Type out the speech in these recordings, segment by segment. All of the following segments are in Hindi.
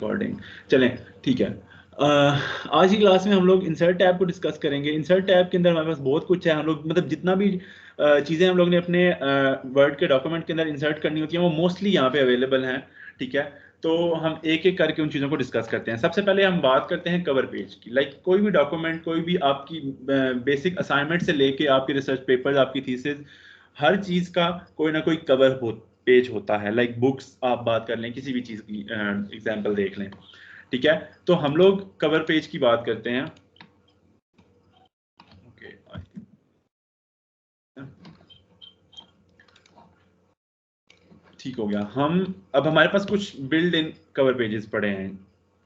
रिकॉर्डिंग चलें, ठीक है। आज की क्लास में हम लोग इंसर्ट टैब को डिस्कस करेंगे। इंसर्ट टैब के अंदर हमारे पास बहुत कुछ है। हम लोग मतलब जितना भी चीज़ें हम लोग ने अपने वर्ड के डॉक्यूमेंट के अंदर इंसर्ट करनी होती हैं वो मोस्टली यहाँ पे अवेलेबल हैं, ठीक है। तो हम एक एक करके उन चीज़ों को डिस्कस करते हैं। सबसे पहले हम बात करते हैं कवर पेज की। लाइक कोई भी डॉक्यूमेंट, कोई भी आपकी बेसिक असाइनमेंट से लेके आपके रिसर्च पेपर्स, आपकी थीसिस, हर चीज़ का कोई ना कोई कवर पेज होता है। लाइक बुक्स आप बात कर लें, किसी भी चीज़ की एग्जाम्पल देख लें, ठीक है। तो हम लोग कवर पेज की बात करते हैं। ओके, ठीक हो गया। हम अब हमारे पास कुछ बिल्ड इन कवर पेजेस पड़े हैं,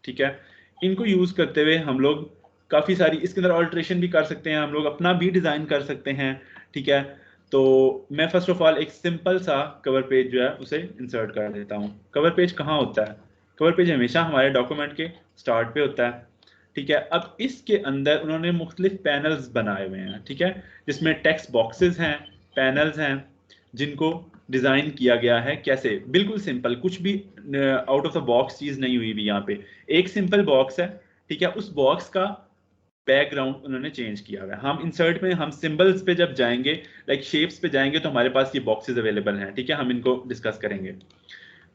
ठीक है। इनको यूज करते हुए हम लोग काफी सारी इसके अंदर ऑल्ट्रेशन भी कर सकते हैं, हम लोग अपना भी डिजाइन कर सकते हैं, ठीक है। तो मैं फर्स्ट ऑफ ऑल एक सिंपल सा कवर पेज जो है उसे इंसर्ट कर देता हूँ। कवर पेज कहाँ होता है? कवर पेज हमेशा हमारे डॉक्यूमेंट के स्टार्ट पे होता है, ठीक है। अब इसके अंदर उन्होंने मुख्तलिफ पैनल्स बनाए हुए हैं, ठीक है, जिसमें टेक्स्ट बॉक्सेस हैं, पैनल्स हैं, जिनको डिजाइन किया गया है कैसे, बिल्कुल सिंपल, कुछ भी आउट ऑफ द बॉक्स चीज नहीं हुई भी। यहाँ पे एक सिंपल बॉक्स है, ठीक है। उस बॉक्स का बैकग्राउंड उन्होंने चेंज किया हुआ है। हम इंसर्ट में हम सिंबल्स पे जब जाएंगे, लाइक शेप्स पे जाएंगे, तो हमारे पास ये बॉक्सेस अवेलेबल हैं, ठीक है। हम इनको डिस्कस करेंगे।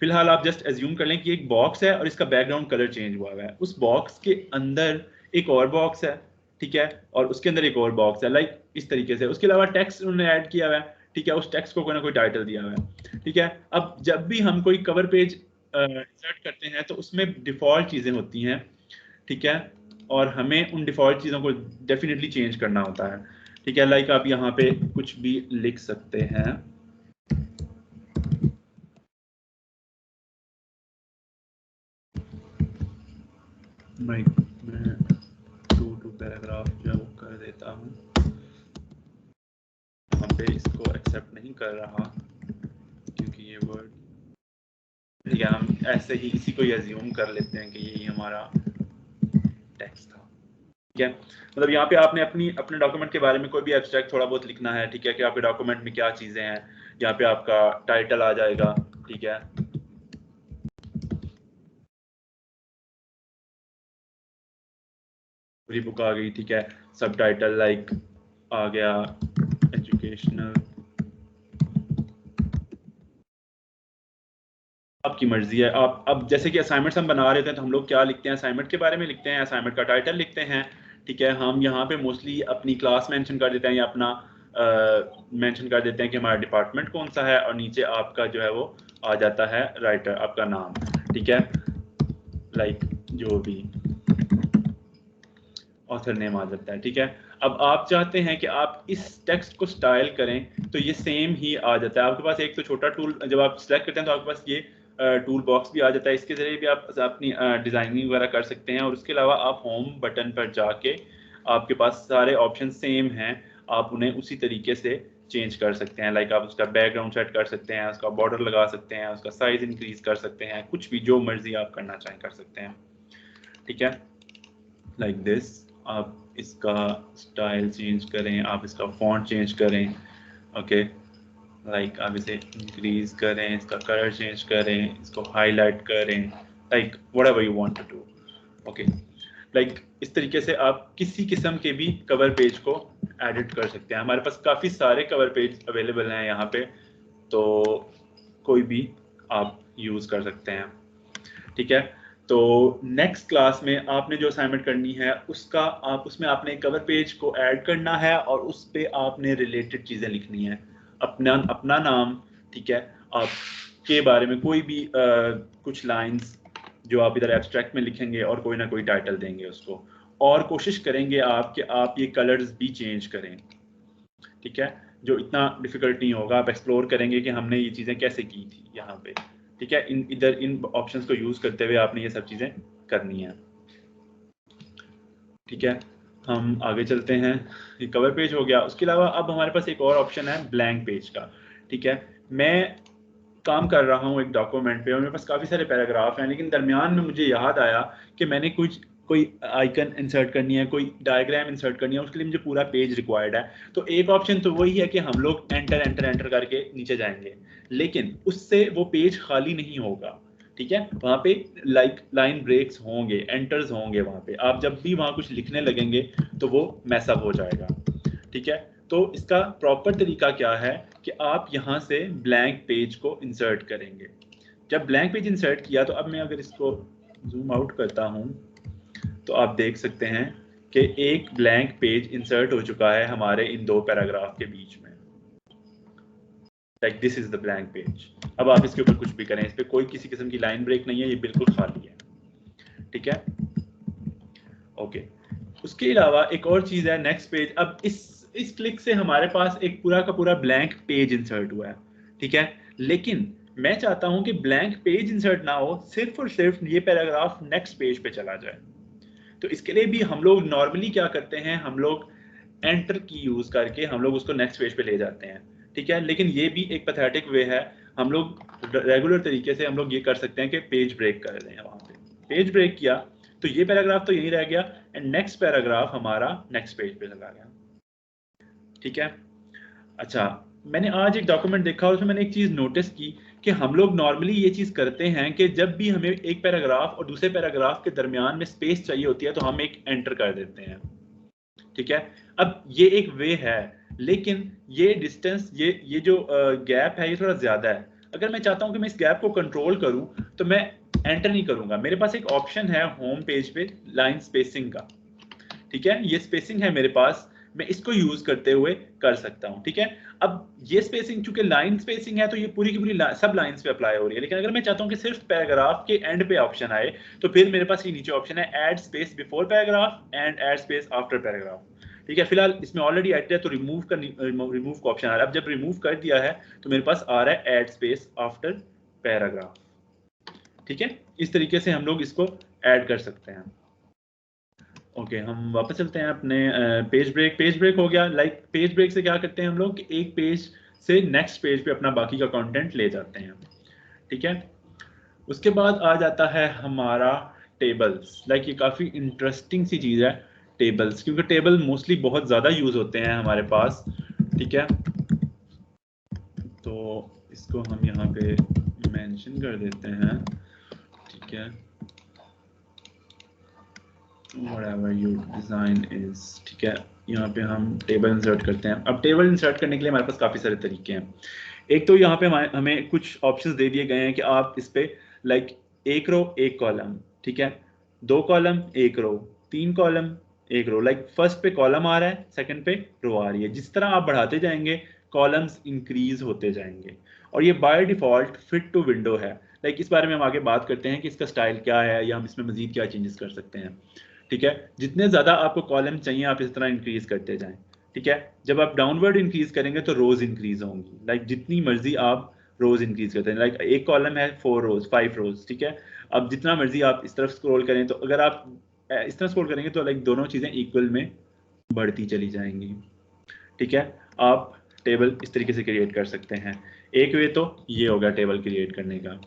फिलहाल आप जस्ट एज्यूम कर लें कि एक बॉक्स है और इसका बैकग्राउंड कलर चेंज हुआ है। उस बॉक्स के अंदर एक और बॉक्स है, ठीक है, और उसके अंदर एक और बॉक्स है, लाइक इस तरीके से। उसके अलावा टेक्स्ट उन्होंने ऐड किया हुआ है, ठीक है। उस टेक्स्ट को कोई ना कोई टाइटल दिया हुआ है, ठीक है। अब जब भी हम कोई कवर पेज इंसर्ट करते हैं तो उसमें डिफॉल्ट चीज़ें होती हैं, ठीक है, और हमें उन डिफॉल्ट चीज़ों को डेफिनेटली चेंज करना होता है, ठीक है। लाइक आप यहाँ पे कुछ भी लिख सकते हैं। मैं टू पैराग्राफ जो है वो कर देता हूँ। यहाँ पे इसको एक्सेप्ट नहीं कर रहा क्योंकि ये वर्ड, ठीक है। हम ऐसे ही इसी को अज्यूम कर लेते हैं कि ये हमारा टेक्स्ट था, ठीक है। मतलब यहाँ पे आपने अपने डॉक्यूमेंट के बारे में कोई भी एब्स्ट्रैक्ट थोड़ा बहुत लिखना है, ठीक है, कि आपके डॉक्यूमेंट में क्या चीज़ें हैं। यहाँ पे आपका टाइटल आ जाएगा, ठीक है। पूरी बुक आ गई, ठीक है। सब टाइटल लाइक आ गया एजुकेशनल, आपकी मर्जी है। आप अब जैसे कि असाइनमेंट्स हम बना रहे थे तो हम लोग क्या लिखते हैं, असाइनमेंट के बारे में लिखते हैं, असाइनमेंट का टाइटल लिखते हैं, ठीक है। हम यहाँ पे मोस्टली अपनी क्लास मेंशन कर देते हैं या अपना मेंशन कर देते हैं कि हमारा डिपार्टमेंट कौन सा है, और नीचे आपका जो है वो आ जाता है राइटर, आपका नाम, ठीक है, लाइक जो भी ऑथर नेम आ जाता है, ठीक है। अब आप चाहते हैं कि आप इस टेक्स्ट को स्टाइल करें तो ये सेम ही आ जाता है आपके पास। एक तो छोटा टूल जब आप सिलेक्ट करते हैं तो आपके पास ये टूल बॉक्स भी आ जाता है, इसके जरिए भी आप अपनी डिजाइनिंग वगैरह कर सकते हैं। और उसके अलावा आप होम बटन पर जाके आपके पास सारे ऑप्शन सेम हैं, आप उन्हें उसी तरीके से चेंज कर सकते हैं। लाइक आप उसका बैकग्राउंड सेट कर सकते हैं, उसका बॉर्डर लगा सकते हैं, उसका साइज इंक्रीज कर सकते हैं, कुछ भी जो मर्जी आप करना चाहें कर सकते हैं, ठीक है, लाइक दिस। आप इसका स्टाइल चेंज करें, आप इसका फॉन्ट चेंज करें, ओके, लाइक आप इसे इंक्रीज करें, इसका कलर चेंज करें, इसको हाईलाइट करें, like whatever you want to do, okay. Like इस तरीके से आप किसी किस्म के भी कवर पेज को एडिट कर सकते हैं। हमारे पास काफ़ी सारे कवर पेज अवेलेबल हैं यहाँ पे, तो कोई भी आप यूज़ कर सकते हैं, ठीक है। तो नेक्स्ट क्लास में आपने जो असाइनमेंट करनी है उसका आप उसमें आपने कवर पेज को ऐड करना है और उस पे आपने रिलेटेड चीज़ें लिखनी है, अपना अपना नाम, ठीक है, आपके बारे में कोई भी कुछ लाइंस जो आप इधर एब्स्ट्रैक्ट में लिखेंगे और कोई ना कोई टाइटल देंगे उसको। और कोशिश करेंगे आप कि आप ये कलर्स भी चेंज करें, ठीक है, जो इतना डिफिकल्ट नहीं होगा। आप एक्सप्लोर करेंगे कि हमने ये चीज़ें कैसे की थी यहाँ पे, ठीक है। इन ऑप्शंस को यूज़ करते हुए आपने ये सब चीज़ें करनी है, ठीक है। हम आगे चलते हैं। ये कवर पेज हो गया। उसके अलावा अब हमारे पास एक और ऑप्शन है ब्लैंक पेज का, ठीक है। मैं काम कर रहा हूँ एक डॉक्यूमेंट पे और मेरे पास काफ़ी सारे पैराग्राफ हैं, लेकिन दरमियान में मुझे याद आया कि मैंने कोई आइकन इंसर्ट करनी है, कोई डायग्राम इंसर्ट करनी है, उसके लिए मुझे पूरा पेज रिक्वायर्ड है। तो एक ऑप्शन तो वही है कि हम लोग एंटर एंटर एंटर करके नीचे जाएंगे, लेकिन उससे वो पेज खाली नहीं होगा। ठीक है, वहाँ पे लाइन ब्रेक्स होंगे, एंटर्स होंगे, वहाँ पे आप जब भी वहाँ कुछ लिखने लगेंगे तो वो मैसअप हो जाएगा। ठीक है, तो इसका प्रॉपर तरीका क्या है कि आप यहाँ से ब्लैंक पेज को इंसर्ट करेंगे। जब ब्लैंक पेज इंसर्ट किया तो अब मैं अगर इसको जूम आउट करता हूँ तो आप देख सकते हैं कि एक ब्लैंक पेज इंसर्ट हो चुका है हमारे इन दो पैराग्राफ के बीच में। Like this is the blank page. अब आप इसके ऊपर कुछ भी करें, इस पर कोई किसी किस्म की लाइन ब्रेक नहीं है, ये बिल्कुल खाली है। ठीक है, ओके। उसके अलावा एक और चीज़ है नेक्स्ट पेज। अब इस क्लिक से हमारे पास एक पूरा का पूरा ब्लैंक पेज इंसर्ट हुआ है। ठीक है, लेकिन मैं चाहता हूं कि ब्लैंक पेज इंसर्ट ना हो, सिर्फ और सिर्फ ये पैराग्राफ नेक्स्ट पेज पे चला जाए। तो इसके लिए भी हम लोग नॉर्मली क्या करते हैं, हम लोग एंटर की यूज करके हम लोग उसको नेक्स्ट पेज पे ले जाते हैं। ठीक है, लेकिन ये भी एक पैथेटिक वे है। हम लोग रेगुलर तरीके से हम लोग ये कर सकते हैं कि पेज ब्रेक कर दें। वहां पे पेज ब्रेक किया तो ये पैराग्राफ तो यहीं रह गया एंड नेक्स्ट पैराग्राफ हमारा नेक्स्ट पेज पे चला गया। ठीक है, अच्छा, मैंने आज एक डॉक्यूमेंट देखा और उसमें मैंने एक चीज़ नोटिस की कि हम लोग नॉर्मली ये चीज़ करते हैं कि जब भी हमें एक पैराग्राफ और दूसरे पैराग्राफ के दरमियान में स्पेस चाहिए होती है तो हम एक एंटर कर देते हैं। ठीक है, अब ये एक वे है, लेकिन ये डिस्टेंस, ये जो गैप है, ये थोड़ा ज़्यादा है। अगर मैं चाहता हूँ कि मैं इस गैप को कंट्रोल करूँ तो मैं एंटर नहीं करूँगा। मेरे पास एक ऑप्शन है होम पेज पे लाइन स्पेसिंग का। ठीक है, ये स्पेसिंग है मेरे पास, मैं इसको यूज करते हुए कर सकता हूं। ठीक है, अब ये स्पेसिंग चूंकि लाइन स्पेसिंग है तो ये पूरी की पूरी सब लाइंस पे अप्लाई हो रही है। लेकिन अगर मैं चाहता हूं कि सिर्फ पैराग्राफ के एंड पे ऑप्शन आए तो फिर मेरे पास ये नीचे ऑप्शन है add space before paragraph and add space after paragraph. ठीक है, फिलहाल इसमें ऑलरेडी ऐड है तो रिमूव का ऑप्शन आ रहा है। अब जब रिमूव कर दिया है तो मेरे पास आ रहा है ऐड स्पेस आफ्टर पैराग्राफ। ठीक है, इस तरीके से हम लोग इसको ऐड कर सकते हैं। ओके, हम वापस चलते हैं अपने पेज ब्रेक हो गया। लाइक पेज ब्रेक से क्या करते हैं हम लोग कि एक पेज से नेक्स्ट पेज पे अपना बाकी का कंटेंट ले जाते हैं। ठीक है, उसके बाद आ जाता है हमारा टेबल्स। लाइक ये काफ़ी इंटरेस्टिंग सी चीज़ है टेबल्स, क्योंकि टेबल मोस्टली बहुत ज़्यादा यूज़ होते हैं हमारे पास। ठीक है, तो इसको हम यहाँ पे मेंशन कर देते हैं। ठीक है, whatever your design is। ठीक है, यहाँ पे हम टेबल इंसर्ट करते हैं। अब टेबल इंसर्ट करने के लिए हमारे पास काफ़ी सारे तरीके हैं। एक तो यहाँ पे हमें कुछ ऑप्शंस दे दिए गए हैं कि आप इस पे लाइक एक रो एक कॉलम, ठीक है, दो कॉलम एक रो, तीन कॉलम एक रो। लाइक फर्स्ट पे कॉलम आ रहा है, सेकंड पे रो आ रही है। जिस तरह आप बढ़ाते जाएंगे कॉलम्स इंक्रीज होते जाएंगे और ये by default fit to window है। लाइक इस बारे में हम आगे बात करते हैं कि इसका स्टाइल क्या है या हम इसमें मजीद क्या चेंजेस कर सकते हैं। ठीक है, जितने ज़्यादा आपको कॉलम चाहिए आप इस तरह इंक्रीज करते जाएं। ठीक है, जब आप डाउनवर्ड इंक्रीज करेंगे तो रोज इंक्रीज होंगी। लाइक जितनी मर्जी आप रोज इंक्रीज करते हैं, लाइक एक कॉलम है 4 रोज 5 रोज। ठीक है, अब जितना मर्जी आप इस तरफ स्क्रॉल करें तो अगर आप इस तरह स्क्रॉल करेंगे तो लाइक दोनों चीज़ें इक्वल में बढ़ती चली जाएंगी। ठीक है, आप टेबल इस तरीके से क्रिएट कर सकते हैं। एक वे तो ये होगा टेबल क्रिएट करने का।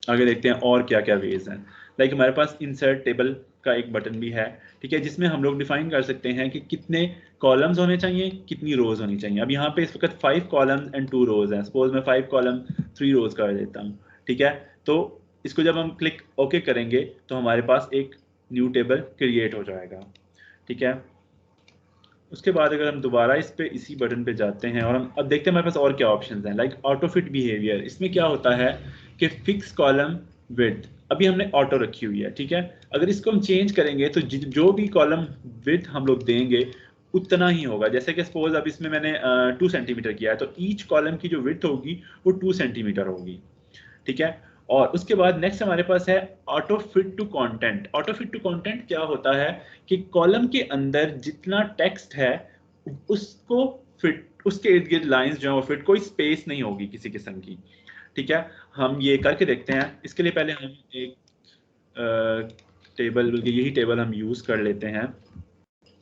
आगे देखते हैं और क्या क्या वेज हैं। लाइक हमारे पास इंसर्ट टेबल का एक बटन भी है। ठीक है, जिसमें हम लोग डिफाइन कर सकते हैं कि कितने कॉलम्स होने चाहिए, कितनी रोज होनी चाहिए। अब यहाँ पे इस वक्त 5 कॉलम्स एंड 2 रोज है। सपोज मैं 5 कॉलम 3 रोज कर देता हूँ। ठीक है, तो इसको जब हम क्लिक ओके करेंगे तो हमारे पास एक न्यू टेबल क्रिएट हो जाएगा। ठीक है, उसके बाद अगर हम दोबारा इस पे इसी बटन पे जाते हैं और हम अब देखते हैं हमारे पास और क्या ऑप्शंस हैं। लाइक ऑटो फिट बिहेवियर, इसमें क्या होता है कि फिक्स कॉलम विड्थ अभी हमने ऑटो रखी हुई है। ठीक है, अगर इसको हम चेंज करेंगे तो जो भी कॉलम विड्थ हम लोग देंगे उतना ही होगा। जैसे कि सपोज अब इसमें मैंने 2 सेंटीमीटर किया है तो ईच कॉलम की जो विड्थ होगी वो 2 सेंटीमीटर होगी। ठीक है, और उसके बाद नेक्स्ट हमारे पास है auto fit to content. Auto fit to content क्या होता है कि कॉलम के अंदर जितना टेक्स्ट है उसको फिट, उसके इर्द गिर्द लाइंस जो है वो फिट, कोई स्पेस नहीं होगी किसी किस्म की। ठीक है, हम ये करके देखते हैं। इसके लिए पहले हम एक टेबल, बल्कि यही टेबल हम यूज कर लेते हैं।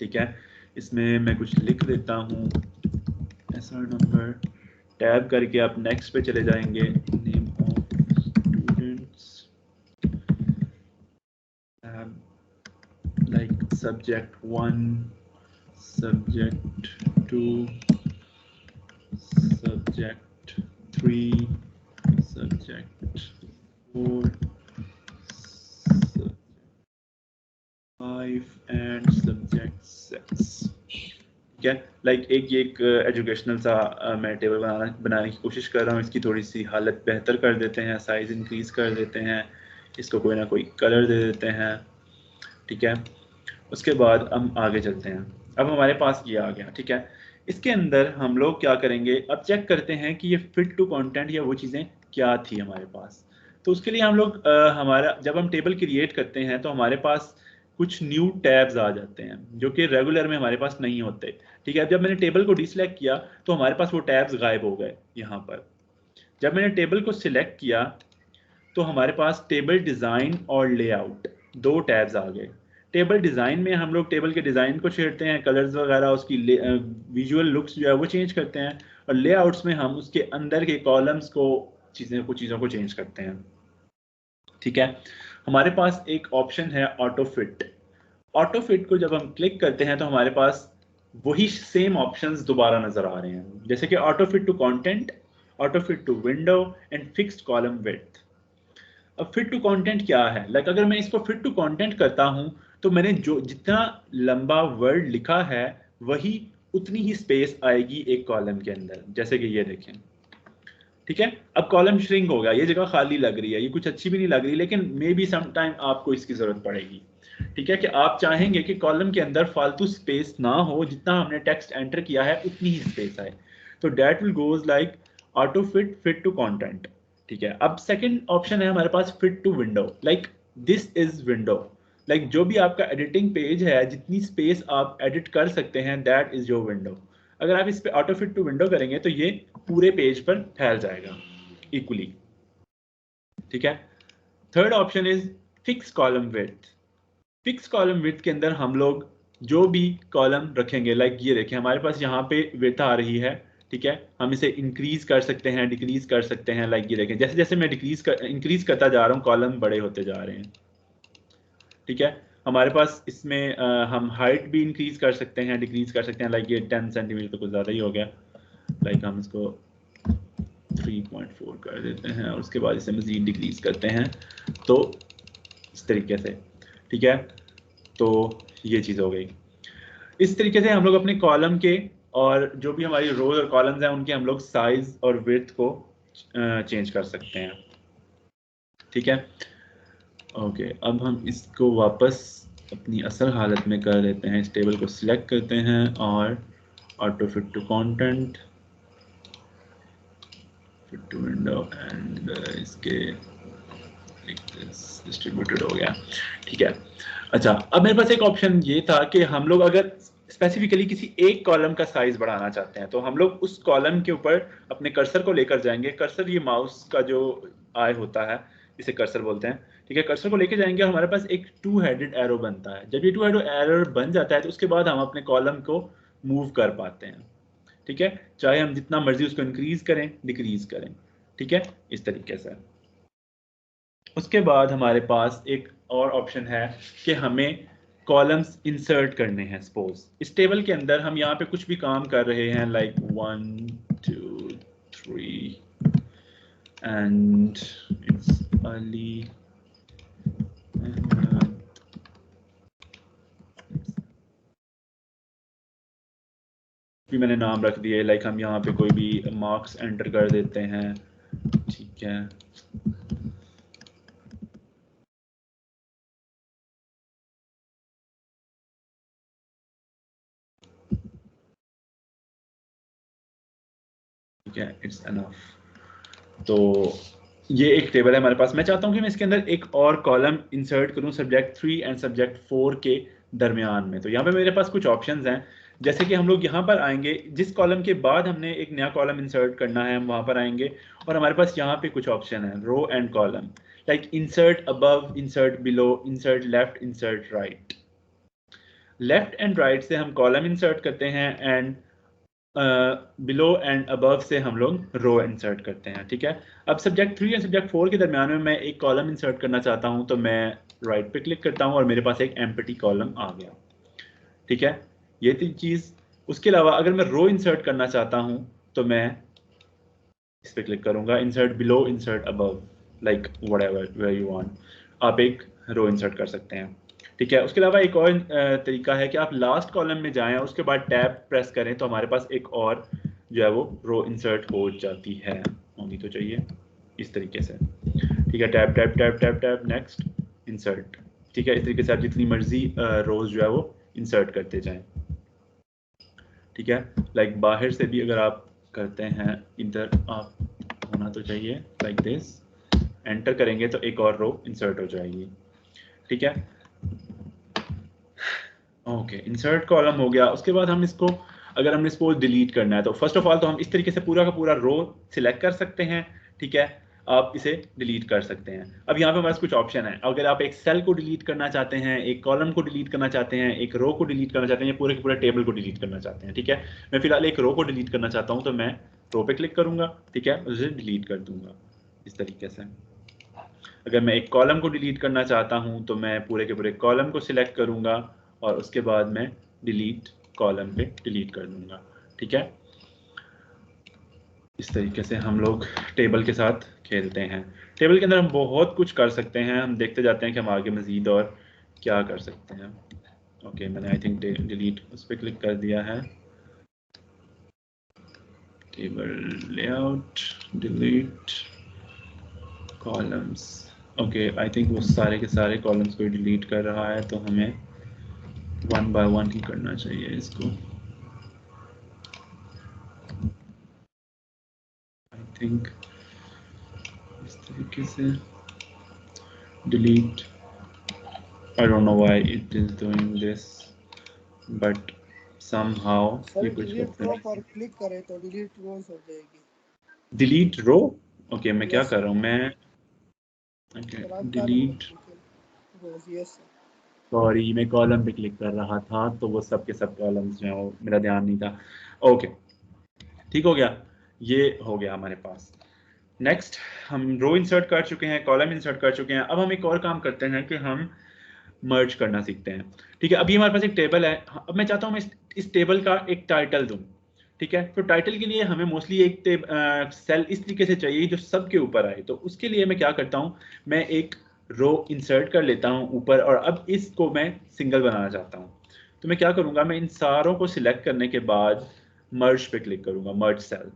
ठीक है, इसमें मैं कुछ लिख देता हूँ, एसआर नंबर टैब करके आप नेक्स्ट पे चले जाएंगे, name of students, like subject 1, subject 2, subject 3, subject and subject 6, ठीक है। लाइक ये एक एजुकेशनल सा मैं टेबल बनाने की कोशिश कर रहा हूँ। इसकी थोड़ी सी हालत बेहतर कर देते हैं, साइज इंक्रीज कर देते हैं, इसको कोई ना कोई कलर दे देते हैं, ठीक है। उसके बाद हम आगे चलते हैं। अब हमारे पास ये आ गया, ठीक है। इसके अंदर हम लोग क्या करेंगे, अब चेक करते हैं कि ये फिट टू कंटेंट या वो चीज़ें क्या थी हमारे पास। तो उसके लिए हम लोग हमारा जब हम टेबल क्रिएट करते हैं तो हमारे पास कुछ न्यू टैब्स आ जाते हैं जो कि रेगुलर में हमारे पास नहीं होते, ठीक है। जब मैंने टेबल को डिसलेक्ट किया तो हमारे पास वो टैब्स गायब हो गए यहाँ पर। जब मैंने टेबल को सिलेक्ट किया तो हमारे पास टेबल डिज़ाइन और लेआउट दो टैब्स आ गए। टेबल डिज़ाइन में हम लोग टेबल के डिज़ाइन को छेड़ते हैं, कलर्स वगैरह, उसकी विजुअल लुक्स जो है वो चेंज करते हैं, और लेआउट्स में हम उसके अंदर के कॉलम्स को चीज़ों को चेंज करते हैं, ठीक है। हमारे पास एक ऑप्शन है ऑटो फिट। ऑटो फिट को जब हम क्लिक करते हैं तो हमारे पास वही सेम ऑप्शंस दोबारा नजर आ रहे हैं, जैसे कि auto fit to content, auto fit to window and fixed column width. अब फिट टू कंटेंट क्या है, लाइक अगर मैं इसको फिट टू कंटेंट करता हूं तो मैंने जो जितना लंबा वर्ड लिखा है वही उतनी ही स्पेस आएगी एक कॉलम के अंदर, जैसे कि ये देखें, ठीक है। अब कॉलम श्रिंक हो गया, ये जगह खाली लग रही है, ये कुछ अच्छी भी नहीं लग रही, लेकिन मे बी सम टाइम आपको इसकी जरूरत पड़ेगी, ठीक है, कि आप चाहेंगे कि कॉलम के अंदर फालतू स्पेस ना हो, जितना हमने टेक्स्ट एंटर किया है उतनी ही स्पेस आए। तो that will goes like auto fit fit to content, ठीक है। अब सेकंड ऑप्शन है हमारे पास fit to window, like this is window, like जो भी आपका एडिटिंग पेज है, जितनी स्पेस आप एडिट कर सकते हैं, दैट इज योर विंडो। अगर आप इस पे ऑटो फिट टू विंडो करेंगे तो ये पूरे पेज पर फैल जाएगा इक्वली, ठीक है। Third option is fix column width. Fix column width के अंदर हम लोग जो भी कॉलम रखेंगे, लाइक ये देखें हमारे पास यहाँ पे विड्थ आ रही है, ठीक है। हम इसे इंक्रीज कर सकते हैं, डिक्रीज कर सकते हैं, लाइक ये देखें जैसे जैसे मैं इंक्रीज करता जा रहा हूँ कॉलम बड़े होते जा रहे हैं, ठीक है। हमारे पास इसमें हम हाइट भी इंक्रीज कर सकते हैं, डिक्रीज कर सकते हैं, लाइक ये 10 सेंटीमीटर तो कुछ ज़्यादा ही हो गया, लाइक हम इसको 3.4 कर देते हैं और उसके बाद इसे मज़ीद डिक्रीज करते हैं, तो इस तरीके से, ठीक है। तो ये चीज़ हो गई। इस तरीके से हम लोग अपने कॉलम के और जो भी हमारी रोज और कॉलम्स हैं उनके हम लोग साइज और विड्थ को चेंज कर सकते हैं, ठीक है। ओके, अब हम इसको वापस अपनी असल हालत में कर देते हैं। इस टेबल को सिलेक्ट करते हैं और auto fit to content, fit to window and इसके डिस्ट्रीब्यूटेड हो गया, ठीक है। अच्छा, अब मेरे पास एक ऑप्शन ये था कि हम लोग अगर स्पेसिफिकली किसी एक कॉलम का साइज बढ़ाना चाहते हैं तो हम लोग उस कॉलम के ऊपर अपने कर्सर को लेकर जाएंगे। कर्सर ये माउस का जो आई होता है, इसे कर्सर बोलते हैं, ठीक है। कर्सर को लेकर जाएंगे और हमारे पास एक टू हेडेड एरो बनता है। जब ये टू हेडेड एरो बन जाता है तो उसके बाद हम अपने कॉलम को मूव कर पाते हैं, ठीक है, चाहे हम जितना मर्जी उसको इंक्रीज करें डिक्रीज करें, ठीक है, इस तरीके से। उसके बाद हमारे पास एक और ऑप्शन है कि हमें कॉलम्स इंसर्ट करने हैं। सपोज इस टेबल के अंदर हम यहाँ पे कुछ भी काम कर रहे हैं, लाइक 1 2 3 एंड इट्स अर्ली भी मैंने नाम रख दिए, लाइक हम यहाँ पे कोई भी मार्क्स एंटर कर देते हैं, ठीक है। ठीक है, इट्स एनफ। तो ये एक टेबल है हमारे पास। मैं चाहता हूँ कि मैं इसके अंदर एक और कॉलम इंसर्ट करूँ सब्जेक्ट 3 एंड सब्जेक्ट 4 के दरमियान में। तो यहाँ पे मेरे पास कुछ ऑप्शंस हैं, जैसे कि हम लोग यहाँ पर आएंगे, जिस कॉलम के बाद हमने एक नया कॉलम इंसर्ट करना है हम वहाँ पर आएंगे और हमारे पास यहाँ पे कुछ ऑप्शन है, row and column, like insert above, insert below, insert left, insert right. Left and right से हम कॉलम इंसर्ट करते हैं एंड बिलो एंड अबव से हम लोग रो इंसर्ट करते हैं, ठीक है। अब सब्जेक्ट 3 और सब्जेक्ट 4 के दरमियान में मैं एक कॉलम इंसर्ट करना चाहता हूं तो मैं राइट पे क्लिक करता हूं और मेरे पास एक एम्प्टी कॉलम आ गया, ठीक है। ये थी चीज़। उसके अलावा अगर मैं रो इंसर्ट करना चाहता हूं तो मैं इस पर क्लिक करूंगा, insert below, insert above, like whatever where you want, आप एक रो इंसर्ट कर सकते हैं। ठीक है, उसके अलावा एक और तरीका है कि आप लास्ट कॉलम में जाएं और उसके बाद टैब प्रेस करें तो हमारे पास एक और जो है वो रो इंसर्ट हो जाती है, होनी तो चाहिए इस तरीके से। ठीक है, tab tab tab tab tab, next, insert. ठीक है, इस तरीके से आप जितनी मर्जी रोज जो है वो इंसर्ट करते जाएं। ठीक है, लाइक बाहर से भी अगर आप करते हैं, इधर आप होना तो चाहिए लाइक दिस, एंटर करेंगे तो एक और रो इंसर्ट हो जाएगी। ठीक है, ओके, इंसर्ट कॉलम हो गया। उसके बाद हम इसको, अगर हमने इसको डिलीट करना है तो फर्स्ट ऑफ ऑल तो हम इस तरीके से पूरा का पूरा रो सिलेक्ट कर सकते हैं। ठीक है, आप इसे डिलीट कर सकते हैं। अब यहाँ पे हमारे पास कुछ ऑप्शन है, अगर आप एक सेल को डिलीट करना चाहते हैं, एक कॉलम को डिलीट करना चाहते हैं, एक रो को डिलीट करना चाहते हैं, या पूरे के पूरे टेबल को डिलीट करना चाहते हैं। ठीक है, मैं फिलहाल एक रो को डिलीट करना चाहता हूँ तो मैं रो पे क्लिक करूंगा। ठीक है, उसे डिलीट कर दूंगा इस तरीके से। अगर मैं एक कॉलम को डिलीट करना चाहता हूं तो मैं पूरे के पूरे कॉलम को सिलेक्ट करूंगा और उसके बाद मैं डिलीट कॉलम पे डिलीट कर दूंगा। ठीक है, इस तरीके से हम लोग टेबल के साथ खेलते हैं। टेबल के अंदर हम बहुत कुछ कर सकते हैं, हम देखते जाते हैं कि हम आगे मजीद और क्या कर सकते हैं। ओके, मैंने आई थिंक डिलीट उस पर क्लिक कर दिया है। Table layout, delete columns. Okay, I think वो सारे के सारे कॉलम्स को डिलीट कर रहा है, तो हमें वन बाय वन ही करना चाहिए इसको। आई थिंक इस तरीके से delete, I don't know why it is doing this, but somehow ये कुछ डिलीट रो पर क्लिक करें तो डिलीट रोज हो जाएगी। डिलीट रो। ओके, मैं क्या यस कर सर, रहा हूँ, मैं डिलीट, रोज, यस सॉरी मैं कॉलम पे क्लिक कर रहा था तो वो सब के सब कॉलम्स जो है वो मेरा ध्यान नहीं था। ओके, ठीक हो गया, ये हो गया हमारे पास। नेक्स्ट, हम रो इंसर्ट कर चुके हैं, कॉलम इंसर्ट कर चुके हैं। अब हम एक और काम करते हैं कि हम मर्ज करना सीखते हैं। ठीक है, अभी हमारे पास एक टेबल है, अब मैं चाहता हूँ मैं इस टेबल का एक टाइटल दूं। ठीक है, तो टाइटल के लिए हमें मोस्टली एक सेल इस तरीके से चाहिए जो सबके ऊपर आए। तो उसके लिए मैं क्या करता हूँ, मैं एक रो इंसर्ट कर लेता हूँ ऊपर, और अब इसको मैं सिंगल बनाना चाहता हूँ। तो मैं क्या करूँगा, मैं इन सारों को सिलेक्ट करने के बाद मर्ज पे क्लिक करूँगा, मर्ज सेल।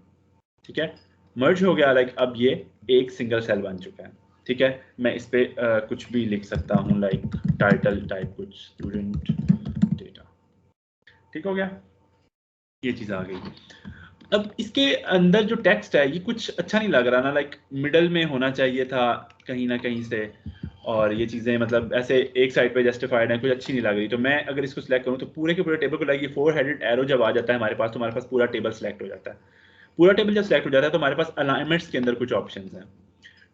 ठीक है, मर्ज हो गया, लाइक अब ये एक सिंगल सेल बन चुका है। ठीक है, मैं इस पे कुछ भी लिख सकता हूँ, लाइक टाइटल टाइप कुछ, स्टूडेंट डेटा। ठीक हो गया, ये चीज़ आ गई। अब इसके अंदर जो टेक्स्ट है ये कुछ अच्छा नहीं लग रहा ना, लाइक मिडल में होना चाहिए था कहीं ना कहीं से, और ये चीज़ें मतलब ऐसे एक साइड पे जस्टिफाइड है, कुछ अच्छी नहीं लग रही। तो मैं अगर इसको सिलेक्ट करूँ तो पूरे के पूरे टेबल को, लाइक ये 4 हेडेड एरो जब आ जाता है हमारे पास, तो हमारे पास पूरा टेबल सेलेक्ट हो जाता है। पूरा टेबल जब सेलेक्ट हो जाता है तो हमारे पास अलाइनमेंट्स के अंदर कुछ ऑप्शंस हैं।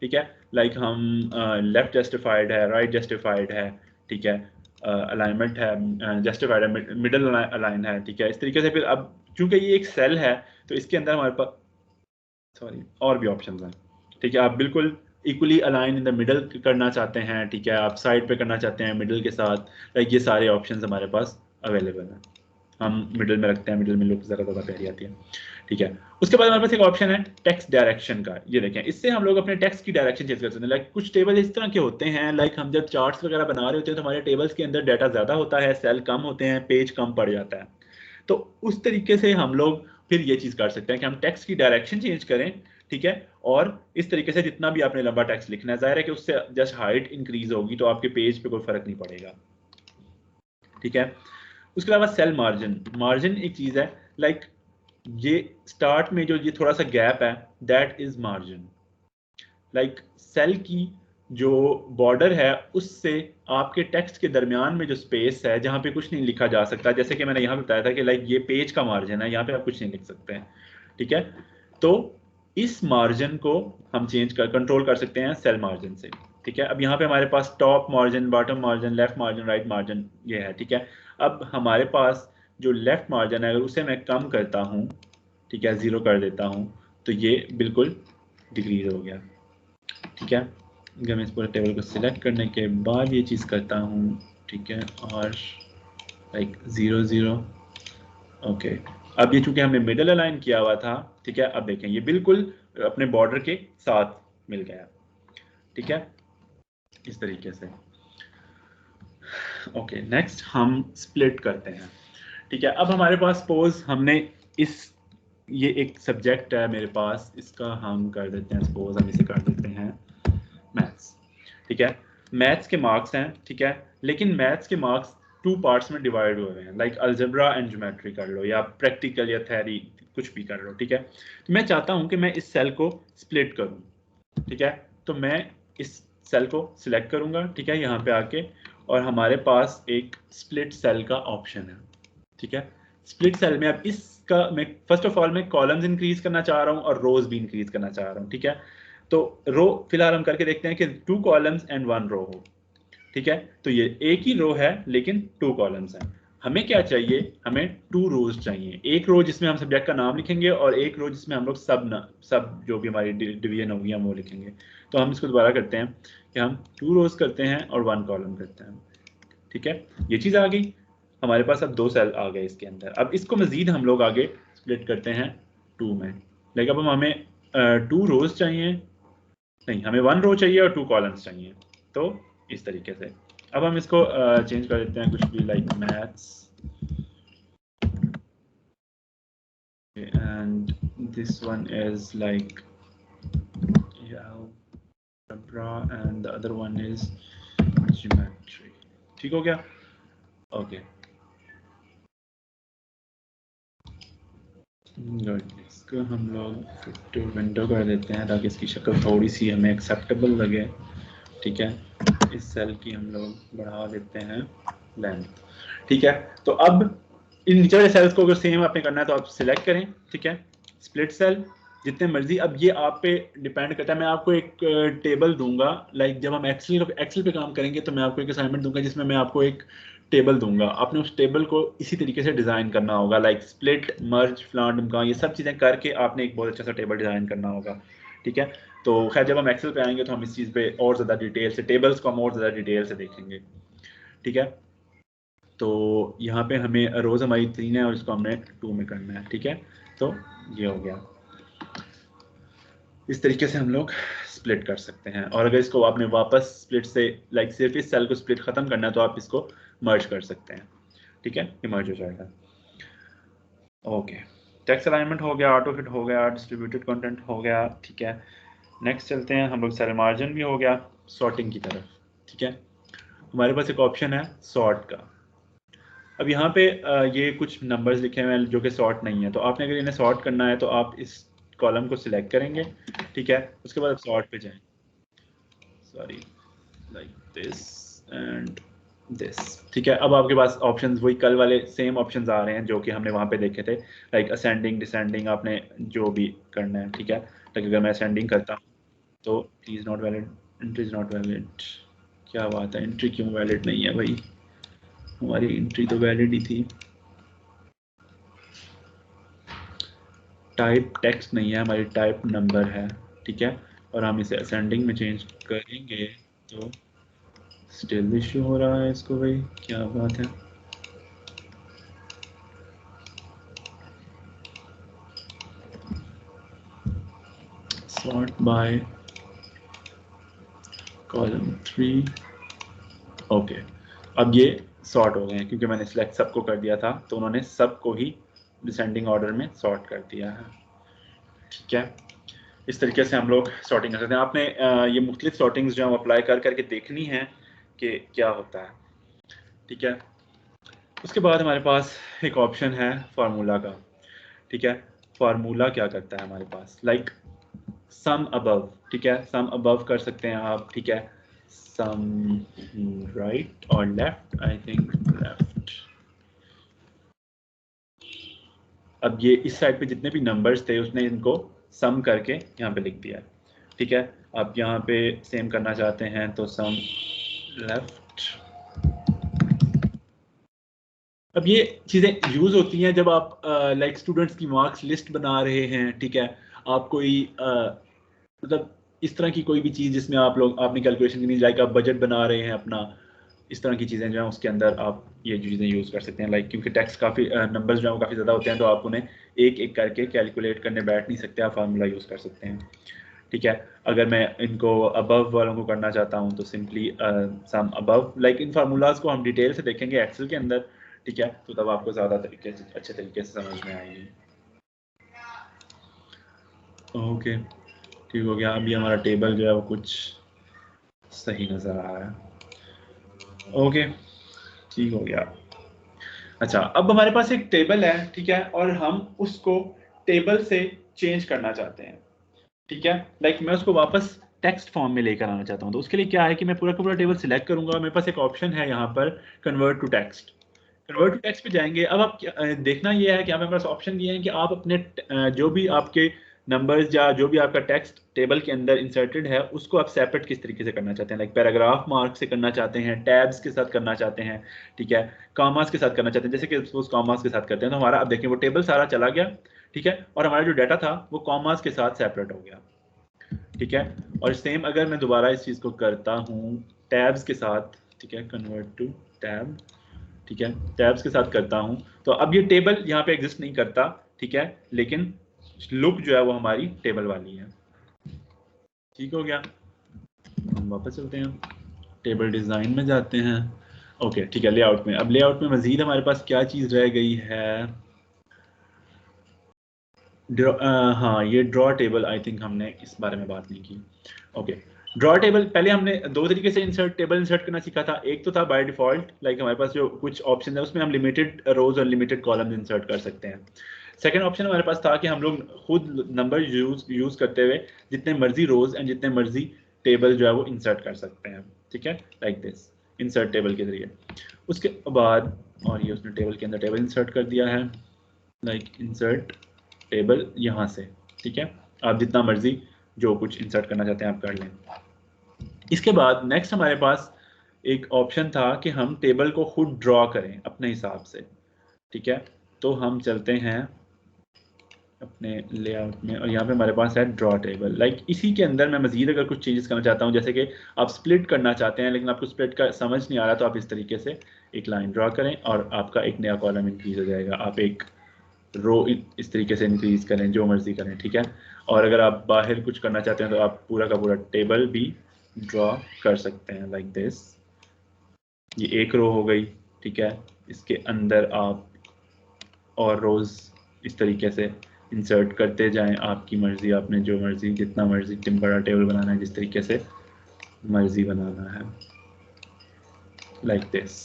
ठीक है, लाइक हम लेफ्ट जस्टिफाइड है, राइट जस्टिफाइड है। ठीक है, अलाइनमेंट है, जस्टिफाइड है, मिडल अलाइन है। ठीक है, इस तरीके से फिर अब चूंकि ये एक सेल है तो इसके अंदर हमारे पास, सॉरी, और भी ऑप्शंस हैं। ठीक है, आप बिल्कुल equally align in the middle करना चाहते हैं। ठीक है, आप साइड पे करना चाहते हैं मिडल के साथ, लाइक ये सारे ऑप्शंस हमारे पास अवेलेबल हैं। हम मिडल में रखते हैं, मिडल में लुक ज़रा ज़्यादा प्यारी आती है। ठीक है, उसके बाद हमारे पास एक ऑप्शन है टेक्स्ट डायरेक्शन का। ये देखें, इससे हम लोग अपने टेक्स्ट की डायरेक्शन चेंज कर सकते हैं। लाइक कुछ टेबल इस तरह के होते हैं, लाइक हम जब चार्ट्स वगैरह बना रहे होते हैं तो हमारे टेबल्स के अंदर डाटा ज़्यादा होता है, सेल कम होते हैं, पेज कम पड़ जाता है। तो उस तरीके से हम लोग फिर ये चीज़ कर सकते हैं कि हम टेक्स्ट की डायरेक्शन चेंज करें। ठीक है, और इस तरीके से जितना भी आपने लंबा टेक्स्ट लिखना है, जाहिर है कि उससे जस्ट हाइट इंक्रीज होगी तो आपके पेज पे कोई फर्क नहीं पड़ेगा। ठीक है, उसके अलावा सेल मार्जिन, मार्जिन एक चीज़ है, लाइक ये स्टार्ट में जो ये थोड़ा सा गैप है, that is margin. Like cell की जो बॉर्डर है उससे आपके टेक्स्ट के दरमियान में जो स्पेस है जहाँ पे कुछ नहीं लिखा जा सकता, जैसे कि मैंने यहाँ बताया था कि लाइक ये पेज का मार्जिन है, यहाँ पे आप कुछ नहीं लिख सकते हैं। ठीक है, तो इस मार्जिन को हम चेंज कर कंट्रोल कर सकते हैं सेल मार्जिन से। ठीक है, अब यहाँ पे हमारे पास top margin, bottom margin, left margin, right margin ये है। ठीक है, अब हमारे पास जो लेफ्ट मार्जिन है अगर उसे मैं कम करता हूँ, ठीक है, 0 कर देता हूँ, तो ये बिल्कुल डिक्रीज हो गया। ठीक है, अगर मैं इस पूरे टेबल को सिलेक्ट करने के बाद ये चीज़ करता हूँ, ठीक है, और लाइक 0 0, ओके, अब ये चूंकि हमने मिडल अलाइन किया हुआ था, ठीक है, अब देखें ये बिल्कुल अपने बॉर्डर के साथ मिल गया। ठीक है, इस तरीके से। ओके, नेक्स्ट हम स्प्लिट करते हैं। ठीक है, अब हमारे पास सपोज हमने ये एक सब्जेक्ट है मेरे पास, इसका हम कर देते हैं, सपोज हम इसे कर देते हैं मैथ्स। ठीक है, मैथ्स के मार्क्स हैं, ठीक है, लेकिन मैथ्स के मार्क्स 2 पार्ट्स में डिवाइड हुए हैं, लाइक अलजेब्रा एंड ज्योमेट्री कर लो, या प्रैक्टिकल या थ्योरी, कुछ भी कर लो। ठीक है, तो मैं चाहता हूं कि मैं इस सेल को स्प्लिट करूं। ठीक है, तो मैं इस सेल को सिलेक्ट करूंगा, ठीक है, यहाँ पे आके, और हमारे पास एक स्प्लिट सेल का ऑप्शन है। ठीक है, स्प्लिट सेल में अब इसका मैं फर्स्ट ऑफ ऑल मैं कॉलम्स इंक्रीज करना चाह रहा हूँ और रोज भी इंक्रीज करना चाह रहा हूँ। ठीक है, तो रो फिलहाल हम करके देखते हैं कि 2 कॉलम्स एंड 1 रो हो। ठीक है, तो ये एक ही रो है लेकिन 2 कॉलम्स हैं। हमें क्या चाहिए, हमें 2 रोज चाहिए, एक रो जिसमें हम सब्जेक्ट का नाम लिखेंगे और एक रो जिसमें हम लोग सब जो भी हमारी डिवीजन होगी हम वो लिखेंगे। तो हम इसको दोबारा करते हैं कि हम 2 रोज करते हैं और 1 कॉलम करते हैं। ठीक है, ये चीज़ आ गई, हमारे पास अब 2 सेल आ गए इसके अंदर। अब इसको मजीद हम लोग आगे स्प्लिट करते हैं 2 में, लाइक अब हमें 2 रोज चाहिए, नहीं हमें 1 रो चाहिए और 2 कॉलम्स चाहिए। तो इस तरीके से अब हम इसको चेंज कर देते हैं कुछ भी, like maths, and this one is like algebra and the other one is geometry। ठीक हो गया, ओके गुड। इसको हम लोग फिट टू विंडो कर देते हैं ताकि इसकी शक्ल थोड़ी सी हमें एक्सेप्टेबल लगे। ठीक है, इस सेल की हम लोग बढ़ा देते हैं लेंथ। ठीक है, तो अब इन नीचे वाले सेल्स को अगर सेम आपने करना है तो आप सिलेक्ट करें। ठीक है, स्प्लिट सेल जितने मर्जी, अब ये आप पे डिपेंड करता है। मैं आपको एक टेबल दूंगा, लाइक जब हम एक्सेल पे काम करेंगे तो मैं आपको एक असाइनमेंट दूंगा जिसमें मैं आपको एक टेबल दूंगा, आपने उस टेबल को इसी तरीके से डिज़ाइन करना होगा, लाइक स्प्लिट, मर्ज, फ्लान, डुमका, ये सब चीज़ें करके आपने एक बहुत अच्छा सा टेबल डिज़ाइन करना होगा। ठीक है, तो खैर जब हम एक्सेल पे आएंगे तो हम इस चीज़ पे और ज़्यादा डिटेल से, टेबल्स को हम और ज़्यादा डिटेल से देखेंगे। ठीक है, तो यहाँ पे हमें रोज़ हमारी 3 है और इसको हमने 2 में करना है। ठीक है, तो ये हो गया, इस तरीके से हम लोग स्प्लिट कर सकते हैं। और अगर इसको आपने वापस स्प्लिट से, लाइक सिर्फ इस सेल को स्प्लिट खत्म करना है तो आप इसको मर्ज कर सकते हैं। ठीक है, ये मर्ज हो जाएगा। ओके, टेक्स्ट अलाइनमेंट हो गया, ऑटो फिट हो गया, डिस्ट्रीब्यूटेड कंटेंट हो गया। ठीक है, नेक्स्ट चलते हैं हम लोग, सेल मार्जिन भी हो गया, सॉर्टिंग की तरफ। ठीक है, हमारे पास एक ऑप्शन है सॉर्ट का। अब यहाँ पे ये कुछ नंबर्स लिखे हुए हैं जो कि सॉर्ट नहीं है, तो आपने अगर इन्हें सॉर्ट करना है तो आप इस कॉलम को सिलेक्ट करेंगे। ठीक है, उसके बाद सॉर्ट पे जाएं, sorry, like this and this. ठीक है, अब आपके पास ऑप्शंस वही कल वाले सेम ऑप्शंस आ रहे हैं जो कि हमने वहाँ पे देखे थे, लाइक असेंडिंग, डिसेंडिंग, आपने जो भी करना है। ठीक है, लाइक अगर मैं असेंडिंग करता हूँ तो please not valid, entry is not valid. क्या बात है, एंट्री क्यों वैलिड नहीं है भाई, हमारी एंट्री तो वैलिड ही थी। टाइप टेक्स्ट नहीं है, हमारी टाइप नंबर है। ठीक है, और हम इसे असेंडिंग में चेंज करेंगे तो स्टिल इशू हो रहा है इसको भाई, क्या बात है। Sort by column 3। ओके, अब ये सॉर्ट हो गए हैं क्योंकि मैंने सिलेक्ट सबको कर दिया था, तो उन्होंने सबको ही डिसेंडिंग ऑर्डर में सॉर्ट कर दिया है। ठीक है, इस तरीके से हम लोग सॉर्टिंग कर सकते हैं। आपने ये मुख्तलिफ सॉर्टिंग्स जो हम अप्लाई कर करके देखनी है कि क्या होता है। ठीक है, उसके बाद हमारे पास एक ऑप्शन है फार्मूला का। ठीक है, फार्मूला क्या करता है हमारे पास, लाइक सम अबव। ठीक है, सम अबव कर सकते हैं आप। ठीक है, सम राइट और लेफ्ट, आई थिंक लेफ्ट। अब ये इस साइड पे जितने भी नंबर्स थे उसने इनको सम करके यहाँ पे लिख दिया। ठीक है, आप यहाँ पे सेम करना चाहते हैं तो सम लेफ्ट। अब ये चीज़ें यूज़ होती हैं जब आप लाइक स्टूडेंट्स की मार्क्स लिस्ट बना रहे हैं। ठीक है, आप कोई मतलब इस तरह की कोई भी चीज़ जिसमें आपने कैलकुलेशन करनी, लाइक आप बजट बना रहे हैं अपना, इस तरह की चीज़ें जो हैं उसके अंदर आप ये चीज़ें यूज़ कर सकते हैं। लाइक क्योंकि टैक्स काफ़ी नंबर्स जो हैं वो काफ़ी ज़्यादा होते हैं तो आप उन्हें एक एक करके कैलकुलेट करने बैठ नहीं सकते, आप फार्मूला यूज़ कर सकते हैं। ठीक है। अगर मैं इनको अबव वालों को करना चाहता हूँ तो simply some above, like in formulas को हम डिटेल से देखेंगे एक्सेल के अंदर, ठीक है, तो तब आपको ज़्यादा तरीके से अच्छे तरीके से समझ में आएगी। ओके, ठीक हो गया। अभी हमारा टेबल जो है वो कुछ सही नज़र आ रहा है। ओके, ठीक हो गया। अच्छा, अब हमारे पास एक टेबल है, ठीक है, और हम उसको टेबल से चेंज करना चाहते हैं, ठीक है। लाइक मैं उसको वापस टेक्स्ट फॉर्म में लेकर आना चाहता हूँ, तो उसके लिए क्या है कि मैं पूरा का पूरा टेबल सिलेक्ट करूंगा। मेरे पास एक ऑप्शन है यहाँ पर convert to text. Convert to text पे जाएंगे। अब आप देखना ये है कि हमारे पास ऑप्शन ये है कि आप अपने जो भी आपके नंबर्स या जो भी आपका टेक्स्ट टेबल के अंदर इंसर्टेड है उसको आप सेपरेट किस तरीके से करना चाहते हैं। लाइक पैराग्राफ मार्क से करना चाहते हैं, टैब्स के साथ करना चाहते हैं, ठीक है, कॉमास के साथ करना चाहते हैं। जैसे कि सपोज कॉमास के साथ करते हैं तो हमारा, अब देखिए वो टेबल सारा चला गया, ठीक है, और हमारा जो डाटा था वो कॉमास के साथ सेपरेट हो गया, ठीक है। और सेम अगर मैं दोबारा इस चीज़ को करता हूँ टैब्स के साथ, ठीक है, कन्वर्ट टू टैब, ठीक है, टैब्स के साथ करता हूँ, तो अब ये टेबल यहाँ पे एग्जिस्ट नहीं करता, ठीक है, लेकिन लुक जो है वो हमारी टेबल वाली है। ठीक हो गया। हम वापस चलते हैं, टेबल डिज़ाइन में जाते हैं। ओके, ठीक है, लेआउट में। अब लेआउट में मज़ीद हमारे पास क्या चीज़ रह गई है? हाँ, ये ड्रॉ टेबल, आई थिंक हमने इस बारे में बात नहीं की। ओके, ड्रॉ टेबल पहले हमने दो तरीके से टेबल इंसर्ट करना सीखा था। एक तो था बाय डिफॉल्ट, लाइक हमारे पास जो कुछ ऑप्शन है उसमें हम लिमिटेड रोज और लिमिटेड कॉलम्स इंसर्ट कर सकते हैं। सेकंड ऑप्शन हमारे पास था कि हम लोग खुद नंबर यूज करते हुए जितने मर्जी रोज एंड जितने मर्जी टेबल जो है वो इंसर्ट कर सकते हैं, ठीक है, लाइक दिस, इंसर्ट टेबल के जरिए। उसके बाद, और ये उसने टेबल के अंदर टेबल इंसर्ट कर दिया है, लाइक इंसर्ट टेबल यहाँ से, ठीक है, आप जितना मर्जी जो कुछ इंसर्ट करना चाहते हैं आप कर लें। इसके बाद नेक्स्ट हमारे पास एक ऑप्शन था कि हम टेबल को खुद ड्रॉ करें अपने हिसाब से, ठीक है। तो हम चलते हैं अपने लेआउट में और यहाँ पे हमारे पास है ड्रॉ टेबल। लाइक इसी के अंदर मैं मजीद अगर कुछ चेंजेस करना चाहता हूँ, जैसे कि आप स्प्लिट करना चाहते हैं लेकिन आपको स्प्लिट का समझ नहीं आ रहा, तो आप इस तरीके से एक लाइन ड्रॉ करें और आपका एक नया कॉलम इंक्रीज हो जाएगा। आप एक रो इस तरीके से इंक्रीज करें, जो मर्जी करें, ठीक है। और अगर आप बाहर कुछ करना चाहते हैं तो आप पूरा का पूरा टेबल भी ड्रॉ कर सकते हैं, लाइक दिस। ये एक रो हो गई, ठीक है, इसके अंदर आप और रोज इस तरीके से इंसर्ट करते जाएं, आपकी मर्जी, आपने जो मर्जी जितना मर्जी बड़ा टेबल बनाना है, जिस तरीके से मर्जी बनाना है, लाइक दिस।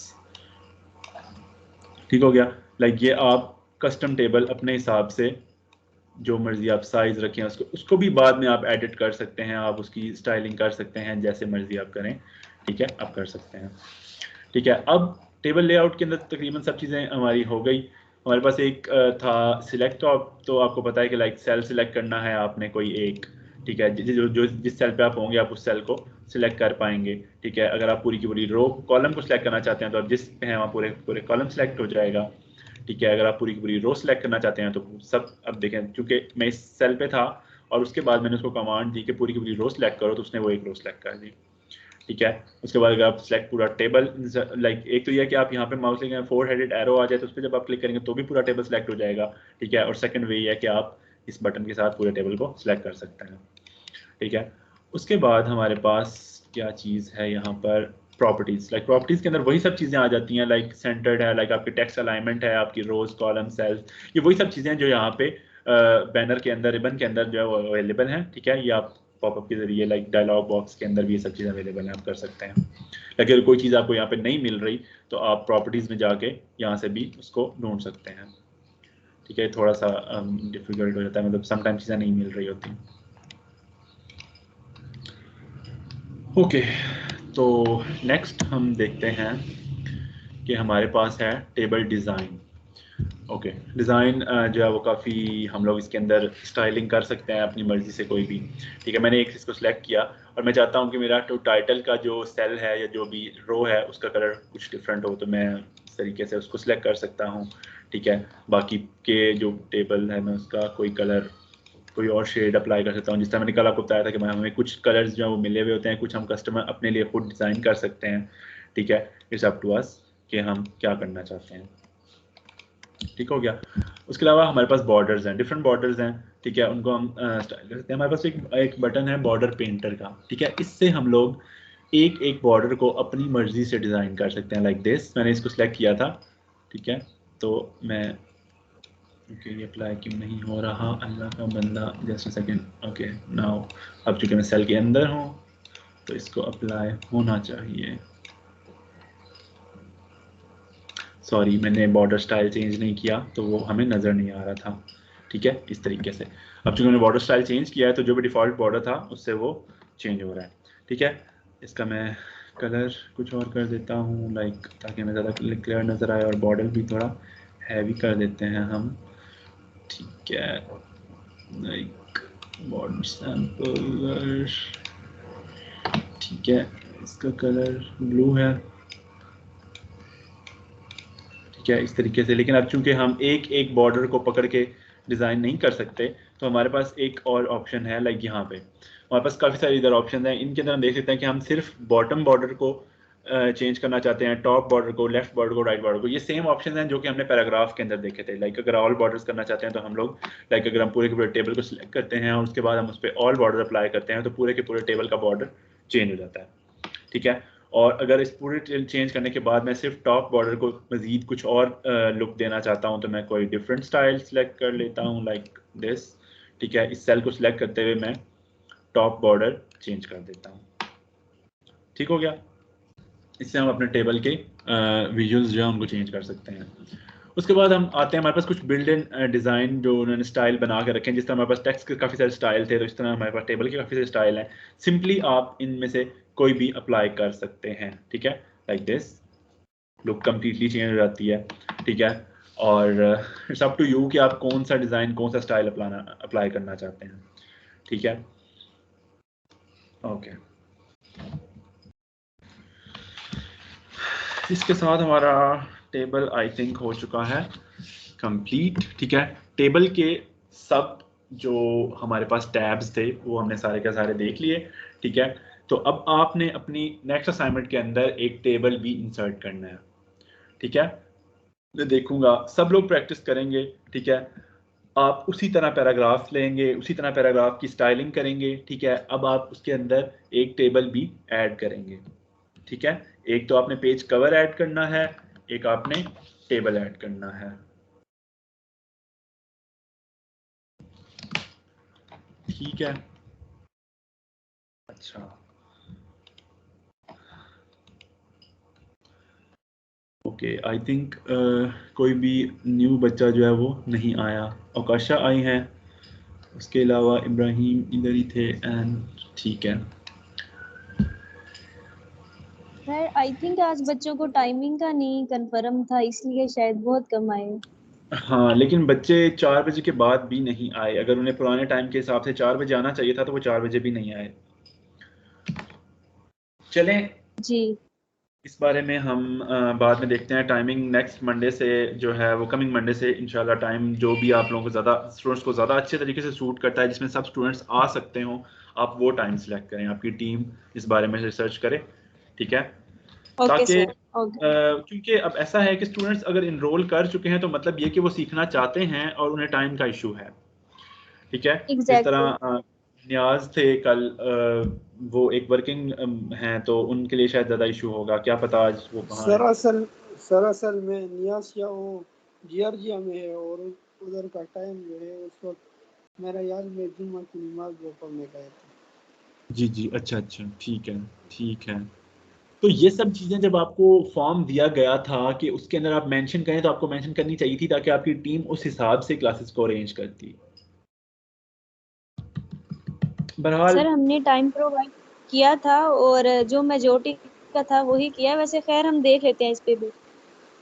ठीक हो गया। लाइक ये आप कस्टम टेबल अपने हिसाब से जो मर्जी आप साइज रखें उसको भी बाद में आप एडिट कर सकते हैं, आप उसकी स्टाइलिंग कर सकते हैं, जैसे मर्जी आप करें, ठीक है, आप कर सकते हैं, ठीक है। अब टेबल लेआउट के अंदर तकरीबन सब चीज़ें हमारी हो गई। हमारे पास एक था सिलेक्ट ऑप, तो आपको पता है कि लाइक सेल सिलेक्ट करना है आपने कोई एक, ठीक है, जिस सेल पे आप होंगे आप उस सेल को सिलेक्ट कर पाएंगे, ठीक है। अगर आप पूरी की पूरी रो कॉलम को सिलेक्ट करना चाहते हैं तो आप जिस पे हैं वहाँ पूरे पूरे कॉलम सिलेक्ट हो जाएगा, ठीक है। अगर आप पूरी की पूरी रो सिलेक्ट करना चाहते हैं तो सब, अब देखें चूंकि मैं इस सेल पे था और उसके बाद मैंने उसको कमांड दी कि पूरी की पूरी रो सिलेक्ट करो, तो उसने वो एक रो सिलेक्ट कर दी, ठीक है। उसके बाद अगर आप सिलेक्ट पूरा टेबल, लाइक एक तो ये कि आप यहाँ पे माउस लेके 4 हेडेड एरो आ जाए तो उस पर जब आप क्लिक करेंगे तो भी पूरा टेबल सिलेक्ट हो जाएगा, ठीक है। और सेकंड वे ये है कि आप इस बटन के साथ पूरे टेबल को सिलेक्ट कर सकते हैं, ठीक है। उसके बाद हमारे पास क्या चीज़ है यहाँ पर, प्रॉपर्टीज। लाइक प्रॉपर्टीज के अंदर वही सब चीज़ें आ जाती हैं, लाइक सेंटर्ड है, लाइक आपके टेक्स्ट अलाइनमेंट है, आपकी रोज कॉलम सेल्स, ये वही सब चीज़ें जो यहाँ पे बैनर के अंदर, रिबन के अंदर जो है वो अवेलेबल हैं, ठीक है। ये आप पॉपअप के जरिए, लाइक डायलॉग बॉक्स के अंदर भी ये सब चीज़ें अवेलेबल हैं, आप कर सकते हैं। लेकिन अगर कोई चीज़ आपको यहाँ पे नहीं मिल रही तो आप प्रॉपर्टीज़ में जाके यहाँ से भी उसको ढूंढ सकते हैं, ठीक है। थोड़ा सा डिफिकल्ट हो जाता है, मतलब समटाइम चीज़ें नहीं मिल रही होती। ओके, तो नेक्स्ट हम देखते हैं कि हमारे पास है टेबल डिज़ाइन। ओके, डिज़ाइन जो है वो काफ़ी हम लोग इसके अंदर स्टाइलिंग कर सकते हैं अपनी मर्ज़ी से कोई भी, ठीक है। मैंने एक इसको सिलेक्ट किया और मैं चाहता हूँ कि मेरा तो टाइटल का जो सेल है या जो भी रो है उसका कलर कुछ डिफरेंट हो, तो मैं इस तरीके से उसको सिलेक्ट कर सकता हूँ, ठीक है। बाकी के जो टेबल है मैं उसका कोई कलर, कोई और शेड अप्लाई कर सकता हूँ। जिस तरह मैंने कल आपको बताया था कि हमें कुछ कलर्स जो है वो मिले हुए होते हैं, कुछ हम कस्टमर अपने लिए खुद डिज़ाइन कर सकते हैं, ठीक है। इट्स अप टू अस कि हम क्या करना चाहते हैं, ठीक हो गया। उसके अलावा हमारे पास बॉर्डर्स हैं, डिफरेंट बॉर्डर्स हैं, ठीक है, उनको हम स्टाइल कर सकते हैं। हमारे पास एक बटन है बॉर्डर पेंटर का, ठीक है, इससे हम लोग एक एक बॉर्डर को अपनी मर्जी से डिज़ाइन कर सकते हैं लाइक दिस। मैंने इसको सिलेक्ट किया था, ठीक है, तो मैं ओके ये अप्लाई क्यों नहीं हो रहा, अल्लाह का बंदा, just a second, okay now. अब चूंकि मैं सेल के अंदर हूँ तो इसको अप्लाई होना चाहिए। सॉरी, मैंने बॉर्डर स्टाइल चेंज नहीं किया तो वो हमें नज़र नहीं आ रहा था, ठीक है, इस तरीके से। अब चूंकि मैंने बॉर्डर स्टाइल चेंज किया है तो जो भी डिफ़ॉल्ट बॉर्डर था उससे वो चेंज हो रहा है, ठीक है। इसका मैं कलर कुछ और कर देता हूँ लाइक, ताकि हमें ज़्यादा क्लियर नज़र आए, और बॉर्डर भी थोड़ा हैवी कर देते हैं हम, ठीक है, लाइक बॉर्डर सैम्पल, ठीक है, इसका कलर ब्लू है, ठीक है, इस तरीके से। लेकिन अब चूंकि हम एक एक बॉर्डर को पकड़ के डिज़ाइन नहीं कर सकते तो हमारे पास एक और ऑप्शन है, लाइक यहाँ पे हमारे पास काफ़ी सारे इधर ऑप्शन हैं। इनके अंदर हम देख सकते हैं कि हम सिर्फ बॉटम बॉर्डर को चेंज करना चाहते हैं, टॉप बॉर्डर को, लेफ्ट बॉर्डर को, राइट बॉर्डर को। ये सेम ऑप्शन हैं जो कि हमने पैराग्राफ के अंदर देखे थे। लाइक अगर ऑल बॉर्डर्स करना चाहते हैं तो हम लोग, लाइक अगर हम पूरे के पूरे टेबल को सिलेक्ट करते हैं और उसके बाद हम उस पर ऑल बॉर्डर अप्लाई करते हैं तो पूरे के पूरे टेबल का बॉर्डर चेंज हो जाता है, ठीक है। और अगर इस पूरे चेंज करने के बाद मैं सिर्फ टॉप बॉर्डर को मजीद कुछ और लुक देना चाहता हूं तो मैं कोई डिफरेंट स्टाइल सेलेक्ट कर लेता हूं लाइक दिस, ठीक है। इस सेल को सिलेक्ट करते हुए मैं टॉप बॉर्डर चेंज कर देता हूं, ठीक हो गया। इससे हम अपने टेबल के विजुअल्स जो है उनको चेंज कर सकते हैं। उसके बाद हम आते हैं, हमारे पास कुछ बिल्ड इन डिज़ाइन जो उन्होंने स्टाइल बना के रखे हैं। जिस तरह हमारे पास टेक्स्ट के काफ़ी सारे स्टाइल थे तो इस तरह हमारे पास टेबल के काफ़ी सारे स्टाइल हैं। सिंपली आप इनमें से कोई भी अप्लाई कर सकते हैं, ठीक है, like this. Look completely change हो जाती है, ठीक है। और इट्स अप टू यू कि आप कौन सा डिज़ाइन, कौन सा स्टाइल अप्लाई करना चाहते हैं, ठीक है, ओके। इसके साथ हमारा टेबल आई थिंक हो चुका है कंप्लीट, ठीक है। टेबल के सब जो हमारे पास टैब्स थे वो हमने सारे के सारे देख लिए, ठीक है। तो अब आपने अपनी नेक्स्ट असाइनमेंट के अंदर एक टेबल भी इंसर्ट करना है, ठीक है। मैं देखूंगा सब लोग प्रैक्टिस करेंगे, ठीक है। आप उसी तरह पैराग्राफ लेंगे, उसी तरह पैराग्राफ की स्टाइलिंग करेंगे, ठीक है। अब आप उसके अंदर एक टेबल भी ऐड करेंगे, ठीक है। एक तो आपने पेज कवर ऐड करना है, एक आपने टेबल ऐड करना है, ठीक है। अच्छा, ओके, आई थिंक कोई भी न्यू बच्चा जो है वो नहीं आया। अकाशा आई हैं, उसके अलावा इब्राहिम इधर ही थे, एंड ठीक है। सर आई थिंक आज बच्चों को टाइमिंग का नहीं कंफर्म था, इसलिए शायद बहुत कम आए। हाँ, लेकिन बच्चे 4 बजे के बाद भी नहीं आए। अगर उन्हें पुराने टाइम के हिसाब से 4 बजे आना चाहिए था तो वो 4 बजे भी नहीं आए। चलें, जी इस बारे में हम बाद में देखते हैं। टाइमिंग नेक्स्ट मंडे से जो है वो कमिंग मंडे से इंशाल्लाह टाइम जो भी आप लोगों को ज़्यादा, स्टूडेंट्स को ज़्यादा अच्छे तरीके से सूट करता है, जिसमें सब स्टूडेंट्स आ सकते हों, आप वो टाइम सेलेक्ट करें, आपकी टीम इस बारे में रिसर्च करे, ठीक है। ओके ताकि सर ओके। क्योंकि अब ऐसा है कि स्टूडेंट्स अगर इनरोल कर चुके हैं तो मतलब ये कि वो सीखना चाहते हैं और उन्हें टाइम का इशू है, ठीक है। जिस एग्जैक्टली। तरह नियाज थे कल, वो एक वर्किंग हैं तो उनके लिए शायद ज़्यादा इशू होगा, क्या पता आज वो कहाँ है। सरासल में नियासिया वो जॉर्जिया में है और उधर का टाइम जो है उस वक्त मेरा याद में जुम्मा की नमाज वो पढ़ने गए थे। जी जी, अच्छा अच्छा, ठीक है, ठीक है। तो ये सब चीज़ें जब आपको फॉर्म दिया गया था कि उसके अंदर आप मेंशन करें तो आपको मेंशन करनी चाहिए थी ताकि आपकी टीम उस हिसाब से क्लासेस को अरेंज करती। बहरहाल सर हमने टाइम प्रोवाइड किया था और जो मेजोरिटी का था वही किया, वैसे खैर हम देख लेते हैं इस पे भी।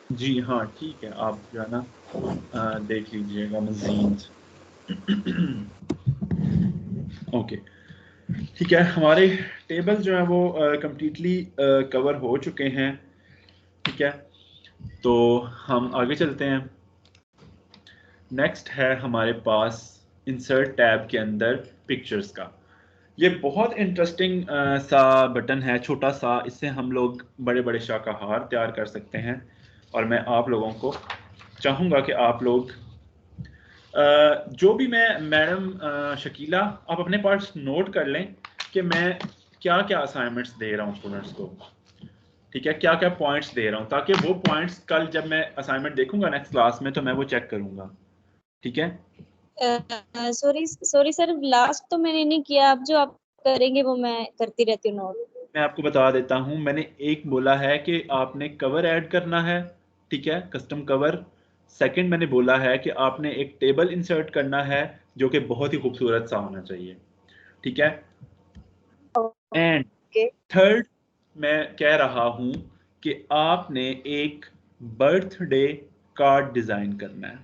जी हाँ, ठीक है, आप जो है ना देख लीजिएगा मज़ीद। ओके, ठीक है। हमारे टेबल जो है वो कम्प्लीटली कवर हो चुके हैं, ठीक है। तो हम आगे चलते हैं। नेक्स्ट है हमारे पास इंसर्ट टैब के अंदर पिक्चर्स का। ये बहुत इंटरेस्टिंग सा बटन है, छोटा सा। इससे हम लोग बड़े बड़े शाकाहार तैयार कर सकते हैं और मैं आप लोगों को चाहूँगा कि आप लोग जो भी मैं मैडम शकीला आप अपने पार्ट्स नोट कर लें कि मैं क्या क्या असाइनमेंट्स दे रहा हूँ स्टूडेंट्स को, ठीक है, क्या क्या पॉइंट्स दे रहा हूँ, ताकि वो पॉइंट्स कल जब मैं असाइनमेंट देखूंगा नेक्स्ट क्लास में तो मैं वो चेक करूंगा, ठीक है। सॉरी सॉरी सर, लास्ट तो मैंने नहीं किया, अब जो आप करेंगे वो मैं करती रहती हूँ नोट। मैं आपको बता देता हूँ, मैंने एक बोला है कि आपने कवर ऐड करना है, ठीक है, कस्टम कवर। सेकंड मैंने बोला है कि आपने एक टेबल इंसर्ट करना है जो कि बहुत ही खूबसूरत सा होना चाहिए, ठीक है। एंड ओके थर्ड मैं कह रहा हूँ कि आपने एक बर्थडे कार्ड डिजाइन करना है,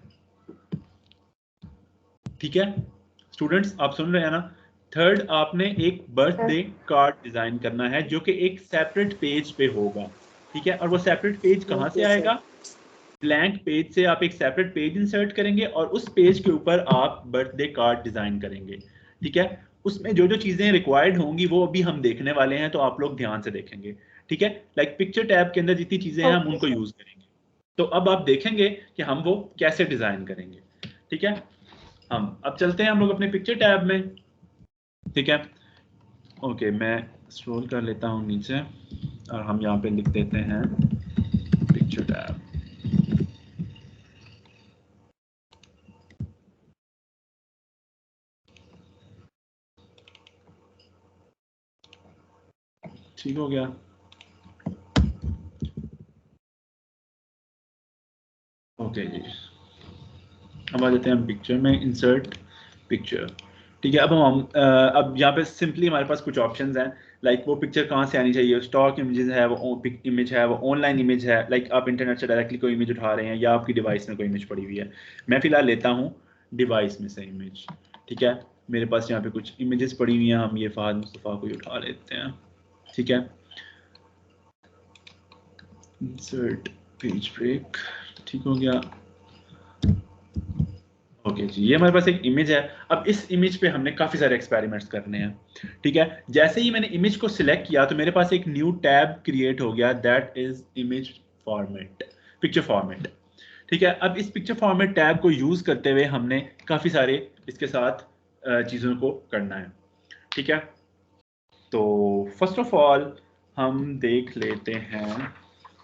ठीक है स्टूडेंट्स, आप सुन रहे हैं ना। थर्ड आपने एक बर्थडे कार्ड डिजाइन करना है जो कि एक सेपरेट पेज पे होगा, ठीक है। और वो सेपरेट पेज कहाँ से ओके सर। आएगा? ब्लैंक पेज से आप एक सेपरेट पेज इंसर्ट करेंगे और उस पेज के ऊपर आप बर्थडे कार्ड डिजाइन करेंगे, ठीक है। उसमें जो जो चीजें रिक्वायर्ड होंगी वो अभी हम देखने वाले हैं, तो आप लोग ध्यान से देखेंगे, ठीक है। लाइक पिक्चर टैब के अंदर जितनी चीजें हैं हम ओके उनको सर। यूज करेंगे। तो अब आप देखेंगे कि हम वो कैसे डिजाइन करेंगे, ठीक है। हम अब चलते हैं हम लोग अपने पिक्चर टैब में, ठीक है। ओके मैं स्क्रॉल कर लेता हूँ नीचे और हम यहाँ पे लिख देते हैं पिक्चर टैब। ठीक हो गया। ओके जी, अब आ जाते हैं हम पिक्चर में, इंसर्ट पिक्चर, ठीक है। अब यहाँ पे सिंपली हमारे पास कुछ ऑप्शंस हैं, लाइक वो पिक्चर कहाँ से आनी चाहिए, स्टॉक इमेजेस है, वो इमेज है, वो ऑनलाइन इमेज है, लाइक आप इंटरनेट से डायरेक्टली कोई इमेज उठा रहे हैं या आपकी डिवाइस में कोई इमेज पड़ी हुई है। मैं फिलहाल लेता हूँ डिवाइस में से इमेज, ठीक है। मेरे पास यहाँ पे कुछ इमेजेस पड़ी हुई हैं, हम ये फहद मुस्तफ़ा को ही उठा लेते हैं, ठीक है। इंसर्ट पेज ब्रेक, ठीक हो गया। ओके जी, ये हमारे पास एक इमेज है। अब इस इमेज पे हमने काफ़ी सारे एक्सपेरिमेंट्स करने हैं, ठीक है। जैसे ही मैंने इमेज को सिलेक्ट किया तो मेरे पास एक न्यू टैब क्रिएट हो गया, that is image format, picture format, ठीक है। अब इस पिक्चर फॉर्मेट टैब को यूज़ करते हुए हमने काफ़ी सारे इसके साथ चीज़ों को करना है, ठीक है। तो फर्स्ट ऑफ ऑल हम देख लेते हैं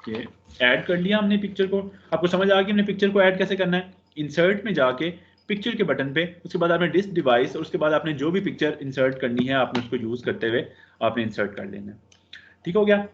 कि ऐड कर लिया हमने पिक्चर को। आपको समझ आ गया हमने पिक्चर को ऐड कैसे करना है। इंसर्ट में जाके पिक्चर के बटन पे, उसके बाद आपने डिस्क डिवाइस और उसके बाद आपने जो भी पिक्चर इंसर्ट करनी है आपने उसको यूज करते हुए आपने इंसर्ट कर लेना है, ठीक हो गया।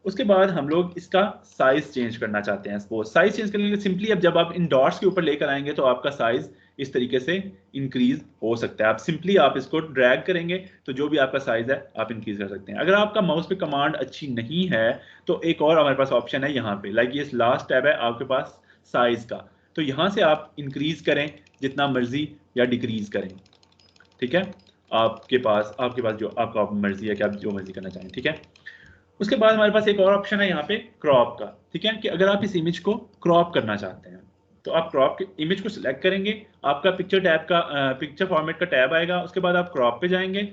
उसके बाद हम लोग इसका साइज चेंज करना चाहते हैं। सपोज साइज चेंज करने के लिए सिंपली अब जब आप इन डॉट्स के ऊपर लेकर आएंगे तो आपका साइज इस तरीके से इंक्रीज हो सकता है। आप सिंपली आप इसको ड्रैग करेंगे तो जो भी आपका साइज है आप इंक्रीज कर सकते हैं। अगर आपका माउस पे कमांड अच्छी नहीं है तो एक और हमारे पास ऑप्शन है यहाँ पे, लाइक ये लास्ट टैब है आपके पास साइज का, तो यहाँ से आप इंक्रीज करें जितना मर्जी या डिक्रीज करें, ठीक है। आपके पास जो आपका मर्जी है कि आप जो मर्जी करना चाहें, ठीक है। उसके बाद हमारे पास एक और ऑप्शन है यहाँ पे क्रॉप का, ठीक है, कि अगर आप इस इमेज को क्रॉप करना चाहते हैं तो आप क्रॉप इमेज को सिलेक्ट करेंगे, आपका पिक्चर टैब का पिक्चर फॉर्मेट का टैब आएगा, उसके बाद आप क्रॉप पे जाएंगे,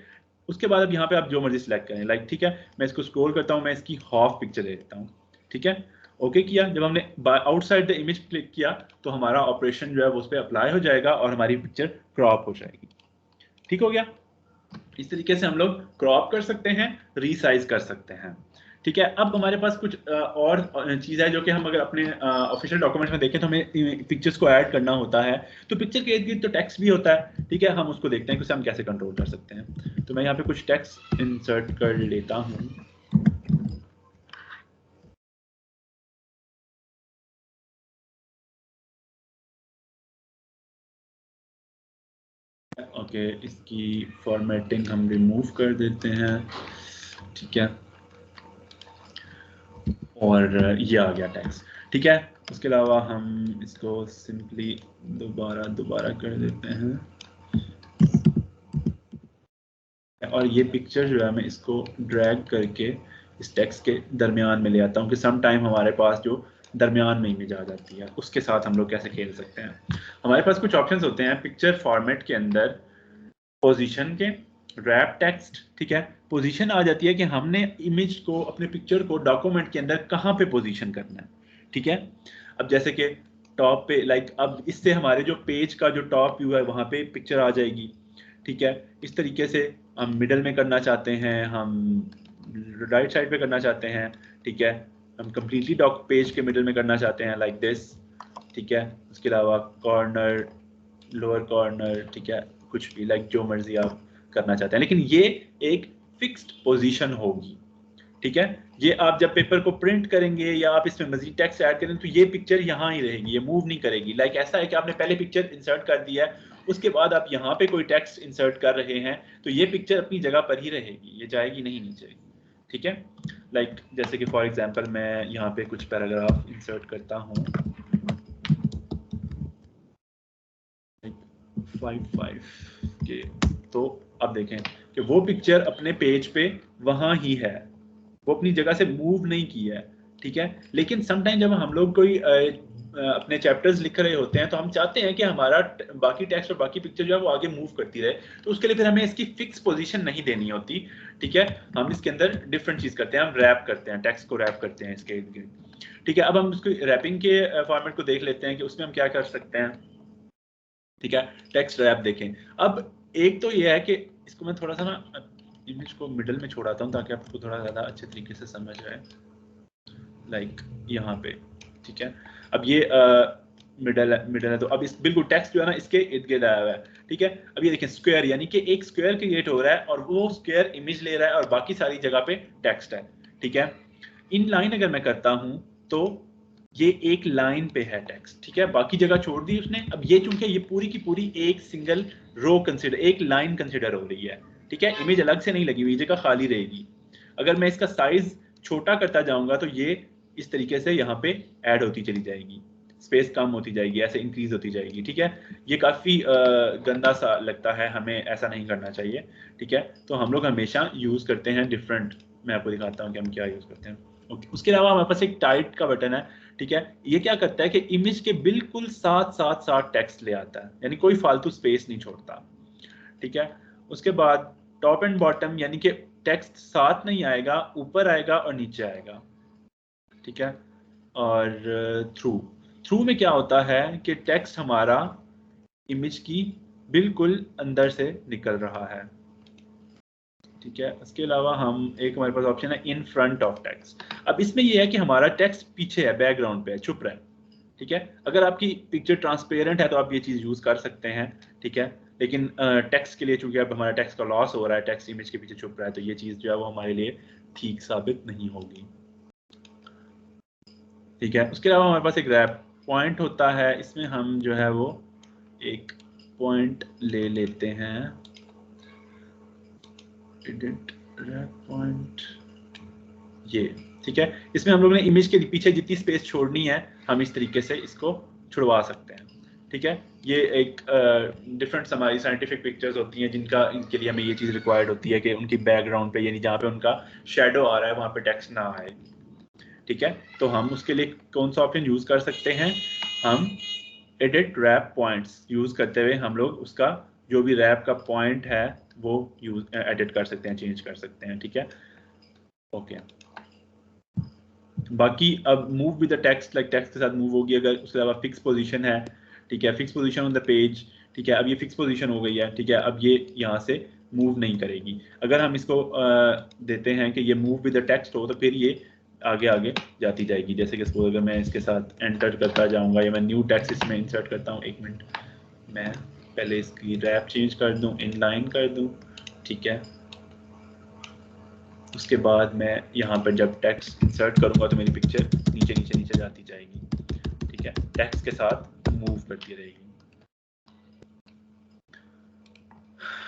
उसके बाद अब यहाँ पे आप जो मर्जी सिलेक्ट करें, लाइक ठीक है मैं इसको स्क्रॉल करता हूँ, मैं इसकी हाफ पिक्चर ले लेता हूँ, ठीक है। ओके किया, जब हमने आउटसाइड द इमेज क्लिक किया तो हमारा ऑपरेशन जो है वो उस पर अप्लाई हो जाएगा और हमारी पिक्चर क्रॉप हो जाएगी, ठीक हो गया। इस तरीके से हम लोग क्रॉप कर सकते हैं, रीसाइज कर सकते हैं, ठीक है। अब हमारे पास कुछ और चीज़ है जो कि हम अगर अपने ऑफिशियल डॉक्यूमेंट्स में देखें तो हमें पिक्चर्स को ऐड करना होता है, तो पिक्चर के इर्द गिर्द तो टेक्स्ट भी होता है, ठीक है। हम उसको देखते हैं कि उसे हम कैसे कंट्रोल कर सकते हैं। तो मैं यहाँ पे कुछ टेक्स्ट इंसर्ट कर लेता हूँ। ओके इसकी फॉर्मेटिंग हम रिमूव कर देते हैं, ठीक है। और ये आ गया टेक्स्ट, ठीक है। उसके अलावा हम इसको सिंपली दोबारा कर देते हैं और ये पिक्चर जो है मैं इसको ड्रैग करके इस टेक्स्ट के दरमियान में ले आता हूँ कि सम टाइम हमारे पास जो दरमियान में इमेज आ जाती है उसके साथ हम लोग कैसे खेल सकते हैं। हमारे पास कुछ ऑप्शंस होते हैं पिक्चर फॉर्मेट के अंदर, पोजीशन के, रैप टेक्स्ट, ठीक है। पोजीशन आ जाती है कि हमने इमेज को, अपने पिक्चर को डॉक्यूमेंट के अंदर कहाँ पे पोजीशन करना है, ठीक है। अब जैसे कि टॉप पे लाइक अब इससे हमारे जो पेज का जो टॉप व्यू है वहाँ पे पिक्चर आ जाएगी। ठीक है, इस तरीके से हम मिडल में करना चाहते हैं, हम राइट साइड पे करना चाहते हैं। ठीक है, हम कम्प्लीटली डॉक पेज के मिडल में करना चाहते हैं लाइक दिस। ठीक है, उसके अलावा कॉर्नर, लोअर कॉर्नर, ठीक है, कुछ भी लाइक जो मर्जी आप करना चाहते हैं, लेकिन ये एक फिक्स्ड पोजीशन होगी। ठीक है, ये आप जब पेपर को प्रिंट करेंगे या आप इसमें मजीद टेक्स्ट ऐड करें तो ये पिक्चर यहाँ ही रहेगी, ये मूव नहीं करेगी। लाइक ऐसा है कि आपने पहले पिक्चर इंसर्ट कर दिया है, उसके बाद आप यहाँ पे कोई टेक्स्ट इंसर्ट कर रहे हैं तो ये पिक्चर अपनी जगह पर ही रहेगी, ये जाएगी नहीं नीचे। ठीक है, लाइक जैसे कि फॉर एग्जांपल मैं यहाँ पे कुछ पैराग्राफ इंसर्ट करता हूँ 5 के, तो अब देखें कि वो पिक्चर अपने पेज पे वहाँ ही है, वो अपनी जगह से मूव नहीं की है। ठीक है, लेकिन समटाइम जब हम लोग कोई अपने चैप्टर्स लिख रहे होते हैं तो हम चाहते हैं कि हमारा बाकी टेक्स्ट और बाकी पिक्चर जो है वो आगे मूव करती रहे, तो उसके लिए फिर हमें इसकी फिक्स पोजीशन नहीं देनी होती। ठीक है, हम इसके अंदर डिफरेंट चीज़ करते हैं, हम रैप करते हैं, टेक्स्ट को रैप करते हैं इसके इर्द गिर्द। ठीक है, अब हम उसको रैपिंग के फॉर्मेट को देख लेते हैं कि उसमें हम क्या कर सकते हैं। ठीक है, टेक्स्ट रैप देखें। अब एक तो ये है कि इसको मैं थोड़ा सा ना इमेज को मिडल में छोड़ाता हूँ ताकि आपको थोड़ा ज़्यादा अच्छे तरीके से समझ आए, लाइक यहाँ पे। ठीक है, अब ये मिडल है, तो अब इस बिल्कुल टेक्स्ट जो है ना इसके इर्द गिर्द आया हुआ है। ठीक है, अब ये देखें स्क्वायर, यानी कि एक स्क्वायर क्रिएट हो रहा है और वो स्क्वायर इमेज ले रहा है और बाकी सारी जगह पे टेक्स्ट है। ठीक है, इन लाइन अगर मैं करता हूँ तो ये एक लाइन पे है टेक्स्ट। ठीक है, बाकी जगह छोड़ दी उसने। अब ये चूंकि ये पूरी की पूरी एक सिंगल रो कंसिडर, एक लाइन कंसिडर हो रही है। ठीक है, इमेज अलग से नहीं लगी हुई, जगह खाली रहेगी। अगर मैं इसका साइज छोटा करता जाऊंगा तो ये इस तरीके से यहाँ पे ऐड होती चली जाएगी, स्पेस कम होती जाएगी, ऐसे इंक्रीज होती जाएगी। ठीक है, ये काफ़ी गंदा सा लगता है, हमें ऐसा नहीं करना चाहिए। ठीक है, तो हम लोग हमेशा यूज़ करते हैं डिफरेंट, मैं आपको दिखाता हूँ कि हम क्या यूज़ करते हैं। ओके, उसके अलावा हमारे पास एक टाइट का बटन है। ठीक है, ये क्या करता है कि इमेज के बिल्कुल साथ टेक्स्ट ले आता है, यानी कोई फालतू स्पेस नहीं छोड़ता। ठीक है, उसके बाद टॉप एंड बॉटम, यानी कि टेक्स्ट साथ नहीं आएगा, ऊपर आएगा और नीचे आएगा। ठीक है, और थ्रू में क्या होता है कि टेक्स्ट हमारा इमेज की बिल्कुल अंदर से निकल रहा है। ठीक है, इसके अलावा हम एक हमारे पास ऑप्शन है इन फ्रंट ऑफ टेक्स्ट। अब इसमें यह है कि हमारा टेक्स्ट पीछे है, बैकग्राउंड पे है, छुप रहा है। ठीक है, अगर आपकी पिक्चर ट्रांसपेरेंट है तो आप ये चीज़ यूज़ कर सकते हैं। ठीक है, लेकिन टेक्स्ट के लिए चूंकि अब हमारा टेक्स्ट का लॉस हो रहा है, टेक्स्ट इमेज के पीछे छुप रहा है, तो ये चीज़ जो है वो हमारे लिए ठीक साबित नहीं होगी। ठीक है, उसके अलावा हमारे पास एक रैप पॉइंट होता है, इसमें हम जो है वो एक पॉइंट ले लेते हैं, एडिट रैप पॉइंट, ये। ठीक है, इसमें हम लोग ने इमेज के पीछे जितनी स्पेस छोड़नी है हम इस तरीके से इसको छुड़वा सकते हैं। ठीक है, ये एक डिफरेंट हमारी साइंटिफिक पिक्चर्स होती हैं जिनका इनके लिए हमें ये चीज़ रिक्वायर्ड होती है कि उनकी बैकग्राउंड पे, यानी जहाँ पे उनका शेडो आ रहा है वहाँ पे टेक्स्ट ना आए। ठीक है, तो हम उसके लिए कौन सा ऑप्शन यूज़ कर सकते हैं, हम एडिट रैप पॉइंट्स यूज़ करते हुए हम लोग उसका जो भी रैप का पॉइंट है वो यूज एडिट कर सकते हैं, चेंज कर सकते हैं। ठीक है, ओके। बाकी अब move with the text, like text के साथ मूव होगी अगर, उसके अलावा फिक्स पोजीशन है। ठीक है, fix position on the page. ठीक है, अब ये फिक्स पोजीशन हो गई है। ठीक है, अब ये यहाँ से मूव नहीं करेगी। अगर हम इसको देते हैं कि ये मूव विद द टेक्स्ट हो तो फिर ये आगे आगे जाती जाएगी। जैसे कि सपोज अगर मैं इसके साथ एंटर करता जाऊँगा या मैं न्यू टेक्स्ट इसमें इंसर्ट करता हूँ, 1 मिनट, मैं पहले इसकी रैप चेंज कर दूँ, इन लाइन कर दूँ। ठीक है, उसके बाद मैं यहाँ पर जब टेक्स्ट इंसर्ट करूँगा तो मेरी पिक्चर नीचे नीचे नीचे जाती जाएगी। ठीक है, टेक्स्ट के साथ मूव करती रहेगी।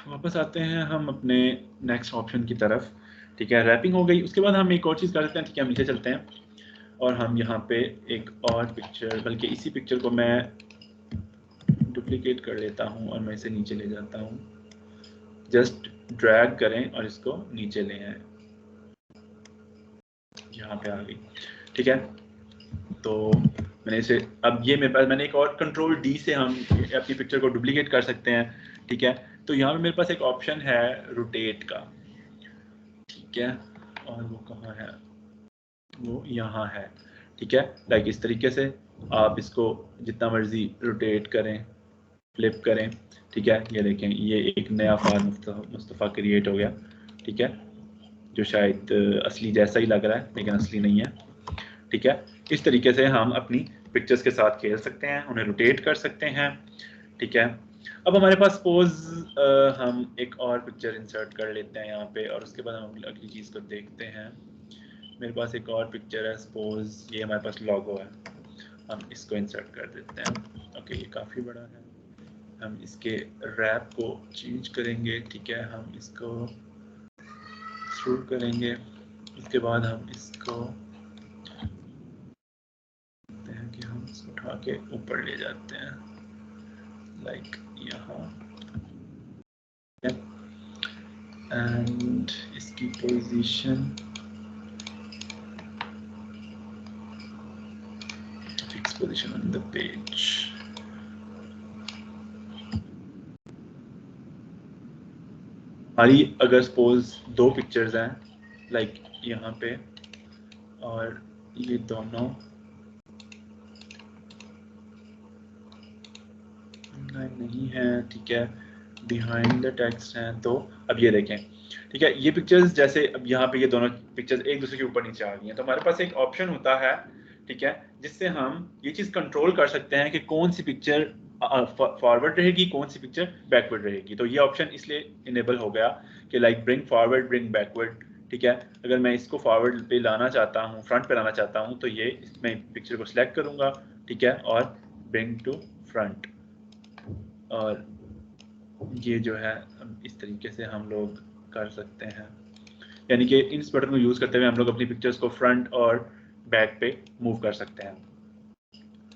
वापस आते हैं हम अपने नेक्स्ट ऑप्शन की तरफ। ठीक है, रैपिंग हो गई। उसके बाद हम एक और चीज़ कर सकते हैं। ठीक है, हम नीचे चलते हैं और हम यहाँ पे एक और पिक्चर, बल्कि इसी पिक्चर को मैं डुप्लीकेट कर लेता हूँ और मैं इसे नीचे ले जाता हूँ। जस्ट ड्रैग करें और इसको नीचे ले आए, यहाँ पे आ गई। ठीक है, तो मैंने इसे, अब ये मेरे पास, मैंने एक और कंट्रोल डी से हम अपनी पिक्चर को डुप्लीकेट कर सकते हैं। ठीक है, तो यहाँ पे मेरे पास एक ऑप्शन है रोटेट का। ठीक है, और वो कहाँ है, वो यहाँ है। ठीक है, लाइक इस तरीके से आप इसको जितना मर्जी रोटेट करें, फ्लिप करें, ठीक है। ये देखें, ये एक नया फार मुस्तफ़ा क्रिएट हो गया, ठीक है, जो शायद असली जैसा ही लग रहा है लेकिन असली नहीं है, ठीक है। इस तरीके से हम अपनी पिक्चर्स के साथ खेल सकते हैं, उन्हें रोटेट कर सकते हैं, ठीक है। अब हमारे पास सपोज हम एक और पिक्चर इंसर्ट कर लेते हैं यहाँ पे, और उसके बाद हम अगली चीज़ को देखते हैं। मेरे पास एक और पिक्चर है, सपोज ये हमारे पास लोगो है, हम इसको इंसर्ट कर देते हैं। ओके, ये काफ़ी बड़ा है, हम इसके रैप को चेंज करेंगे, ठीक है। हम इसको थ्रू करेंगे, उसके बाद हम इसको हैं कि हम इसको उठा के ऊपर ले जाते हैं, लाइक यहाँ, एंड इसकी position fix position on the page. हमारी अगर सपोज दो पिक्चर्स हैं, लाइक यहाँ पे, और ये दोनों नहीं है, ठीक है, बिहाइंड द टेक्स्ट हैं, तो अब ये देखें, ठीक है, ये पिक्चर्स जैसे अब यहाँ पे ये दोनों पिक्चर्स एक दूसरे के ऊपर नीचे आ गई हैं, तो हमारे पास एक ऑप्शन होता है, ठीक है, जिससे हम ये चीज़ कंट्रोल कर सकते हैं कि कौन सी पिक्चर फॉरवर्ड रहेगी, कौन सी पिक्चर बैकवर्ड रहेगी। तो ये ऑप्शन इसलिए इनेबल हो गया कि like bring forward, bring backward, ठीक है। अगर मैं इसको फॉरवर्ड पे लाना चाहता हूँ, फ्रंट पे लाना चाहता हूँ, तो ये मैं पिक्चर को सिलेक्ट करूँगा, ठीक है, और ब्रिंग टू फ्रंट, और ये जो है इस तरीके से हम लोग कर सकते हैं, यानी कि इस बटन को यूज़ करते हुए हम लोग अपनी पिक्चर्स को फ्रंट और बैक पे मूव कर सकते हैं,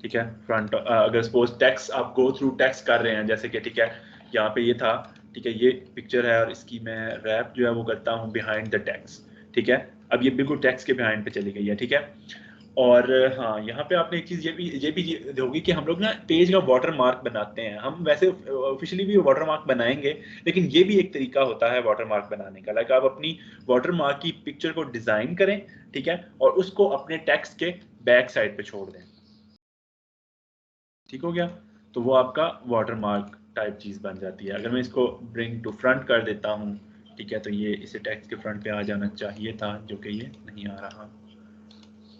ठीक है। फ्रंट अगर सपोज टेक्स्ट आप गो थ्रू टेक्स्ट कर रहे हैं, जैसे कि ठीक है यहाँ पे ये था, ठीक है, ये पिक्चर है और इसकी मैं रैप जो है वो करता हूँ बिहाइंड द टेक्स्ट, ठीक है। अब ये बिल्कुल टेक्स्ट के बिहाइंड पे चली गई है, ठीक है। और हाँ, यहाँ पे आपने एक चीज़ ये भी होगी कि हम लोग ना पेज का वाटर मार्क बनाते हैं, हम वैसे ऑफिशियली भी वाटर मार्क बनाएंगे, लेकिन ये भी एक तरीका होता है वाटर मार्क बनाने का। लाइक आप अपनी वाटर मार्क की पिक्चर को डिज़ाइन करें, ठीक है, और उसको अपने टेक्स्ट के बैक साइड पे छोड़ दें, ठीक हो गया, तो वो आपका वाटर मार्क टाइप चीज़ बन जाती है। अगर मैं इसको ब्रिंग टू फ्रंट कर देता हूँ, ठीक है, तो ये इसे टेक्स्ट के फ्रंट पे आ जाना चाहिए था, जो कि ये नहीं आ रहा,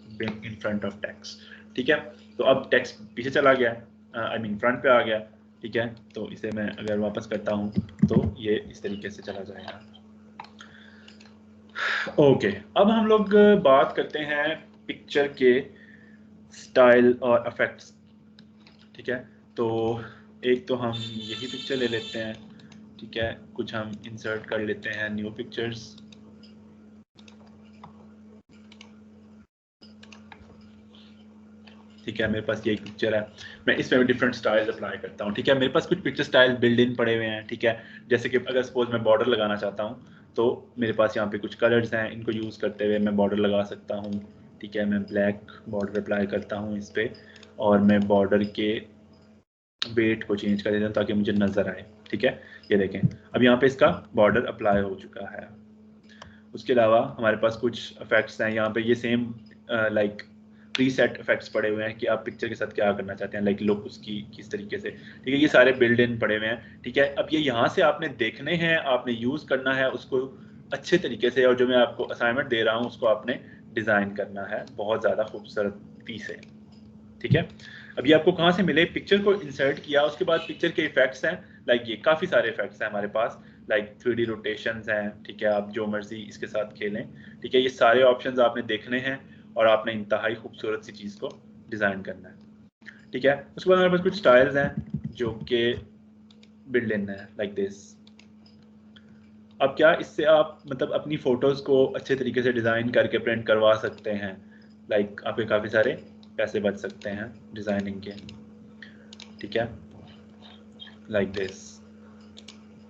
bring in front of text, ठीक है। तो अब टेक्स्ट पीछे चला गया, आई मीन फ्रंट पे आ गया, ठीक है। तो इसे मैं अगर वापस करता हूँ तो ये इस तरीके से चला जाएगा। ओके, अब हम लोग बात करते हैं पिक्चर के स्टाइल और इफेक्ट्स, ठीक है। तो एक तो हम यही पिक्चर ले लेते हैं, ठीक है, कुछ हम इंसर्ट कर लेते हैं न्यू पिक्चर्स, ठीक है। मेरे पास ये एक पिक्चर है, मैं इसमें भी डिफरेंट स्टाइल्स अप्लाई करता हूँ, ठीक है। मेरे पास कुछ पिक्चर स्टाइल बिल्ड इन पड़े हुए हैं, ठीक है। जैसे कि अगर सपोज मैं बॉर्डर लगाना चाहता हूँ, तो मेरे पास यहाँ पे कुछ कलर्स हैं, इनको यूज़ करते हुए मैं बॉर्डर लगा सकता हूँ, ठीक है। मैं ब्लैक बॉर्डर अप्लाई करता हूँ इस पर, और मैं बॉर्डर के वेट को चेंज कर देता हूँ ताकि मुझे नज़र आए, ठीक है। ये देखें, अब यहाँ पे इसका बॉर्डर अप्लाई हो चुका है। उसके अलावा हमारे पास कुछ इफेक्ट्स हैं यहाँ पे, ये सेम लाइक प्रीसेट इफेक्ट्स पड़े हुए हैं कि आप पिक्चर के साथ क्या करना चाहते हैं, लाइक लुक उसकी किस तरीके से, ठीक है। ये सारे बिल्ड इन पड़े हुए हैं, ठीक है। अब ये यहाँ से आपने देखने हैं, आपने यूज़ करना है उसको अच्छे तरीके से, और जो मैं आपको असाइनमेंट दे रहा हूँ उसको आपने डिज़ाइन करना है बहुत ज़्यादा खूबसूरती से, ठीक है। अभी आपको कहाँ से मिले, पिक्चर को इंसर्ट किया, उसके बाद पिक्चर के इफेक्ट्स हैं, लाइक ये काफ़ी सारे इफेक्ट्स हैं हमारे पास, लाइक 3D रोटेशंस हैं, ठीक है। आप जो मर्जी इसके साथ खेलें, ठीक है। ये सारे ऑप्शंस आपने देखने हैं और आपने इंतहाई खूबसूरत सी चीज़ को डिज़ाइन करना है, ठीक है। उसके बाद हमारे पास कुछ स्टाइल्स हैं जो कि बिल्ड इन है, लाइक दिस। अब क्या इससे आप मतलब अपनी फ़ोटोज़ को अच्छे तरीके से डिज़ाइन करके प्रिंट करवा सकते हैं, लाइक आपके काफ़ी सारे पैसे बच सकते हैं डिज़ाइनिंग के, ठीक है, लाइक दिस,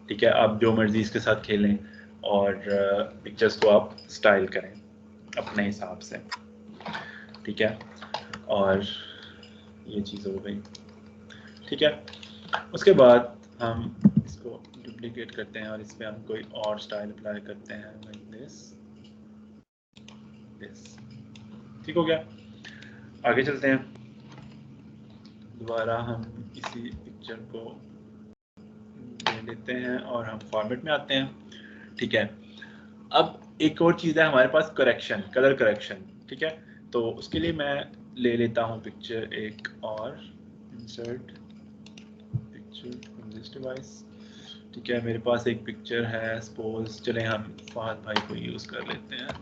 ठीक है। आप जो मर्जी इसके साथ खेलें और पिक्चर्स को आप स्टाइल करें अपने हिसाब से, ठीक है। और ये चीज़ हो गई, ठीक है। उसके बाद हम इसको डुप्लीकेट करते हैं और इस पर हम कोई और स्टाइल अप्लाई करते हैं, लाइक दिस, ठीक हो गया। आगे चलते हैं। दोबारा हम इसी पिक्चर को ले लेते हैं और हम फॉर्मेट में आते हैं। ठीक है, अब एक और चीज़ है हमारे पास, करेक्शन, कलर करेक्शन। ठीक है, तो उसके लिए मैं ले लेता हूँ पिक्चर एक और, insert picture from this device. ठीक है, मेरे पास एक पिक्चर है, सपोज चलें हम फहद भाई को यूज़ कर लेते हैं।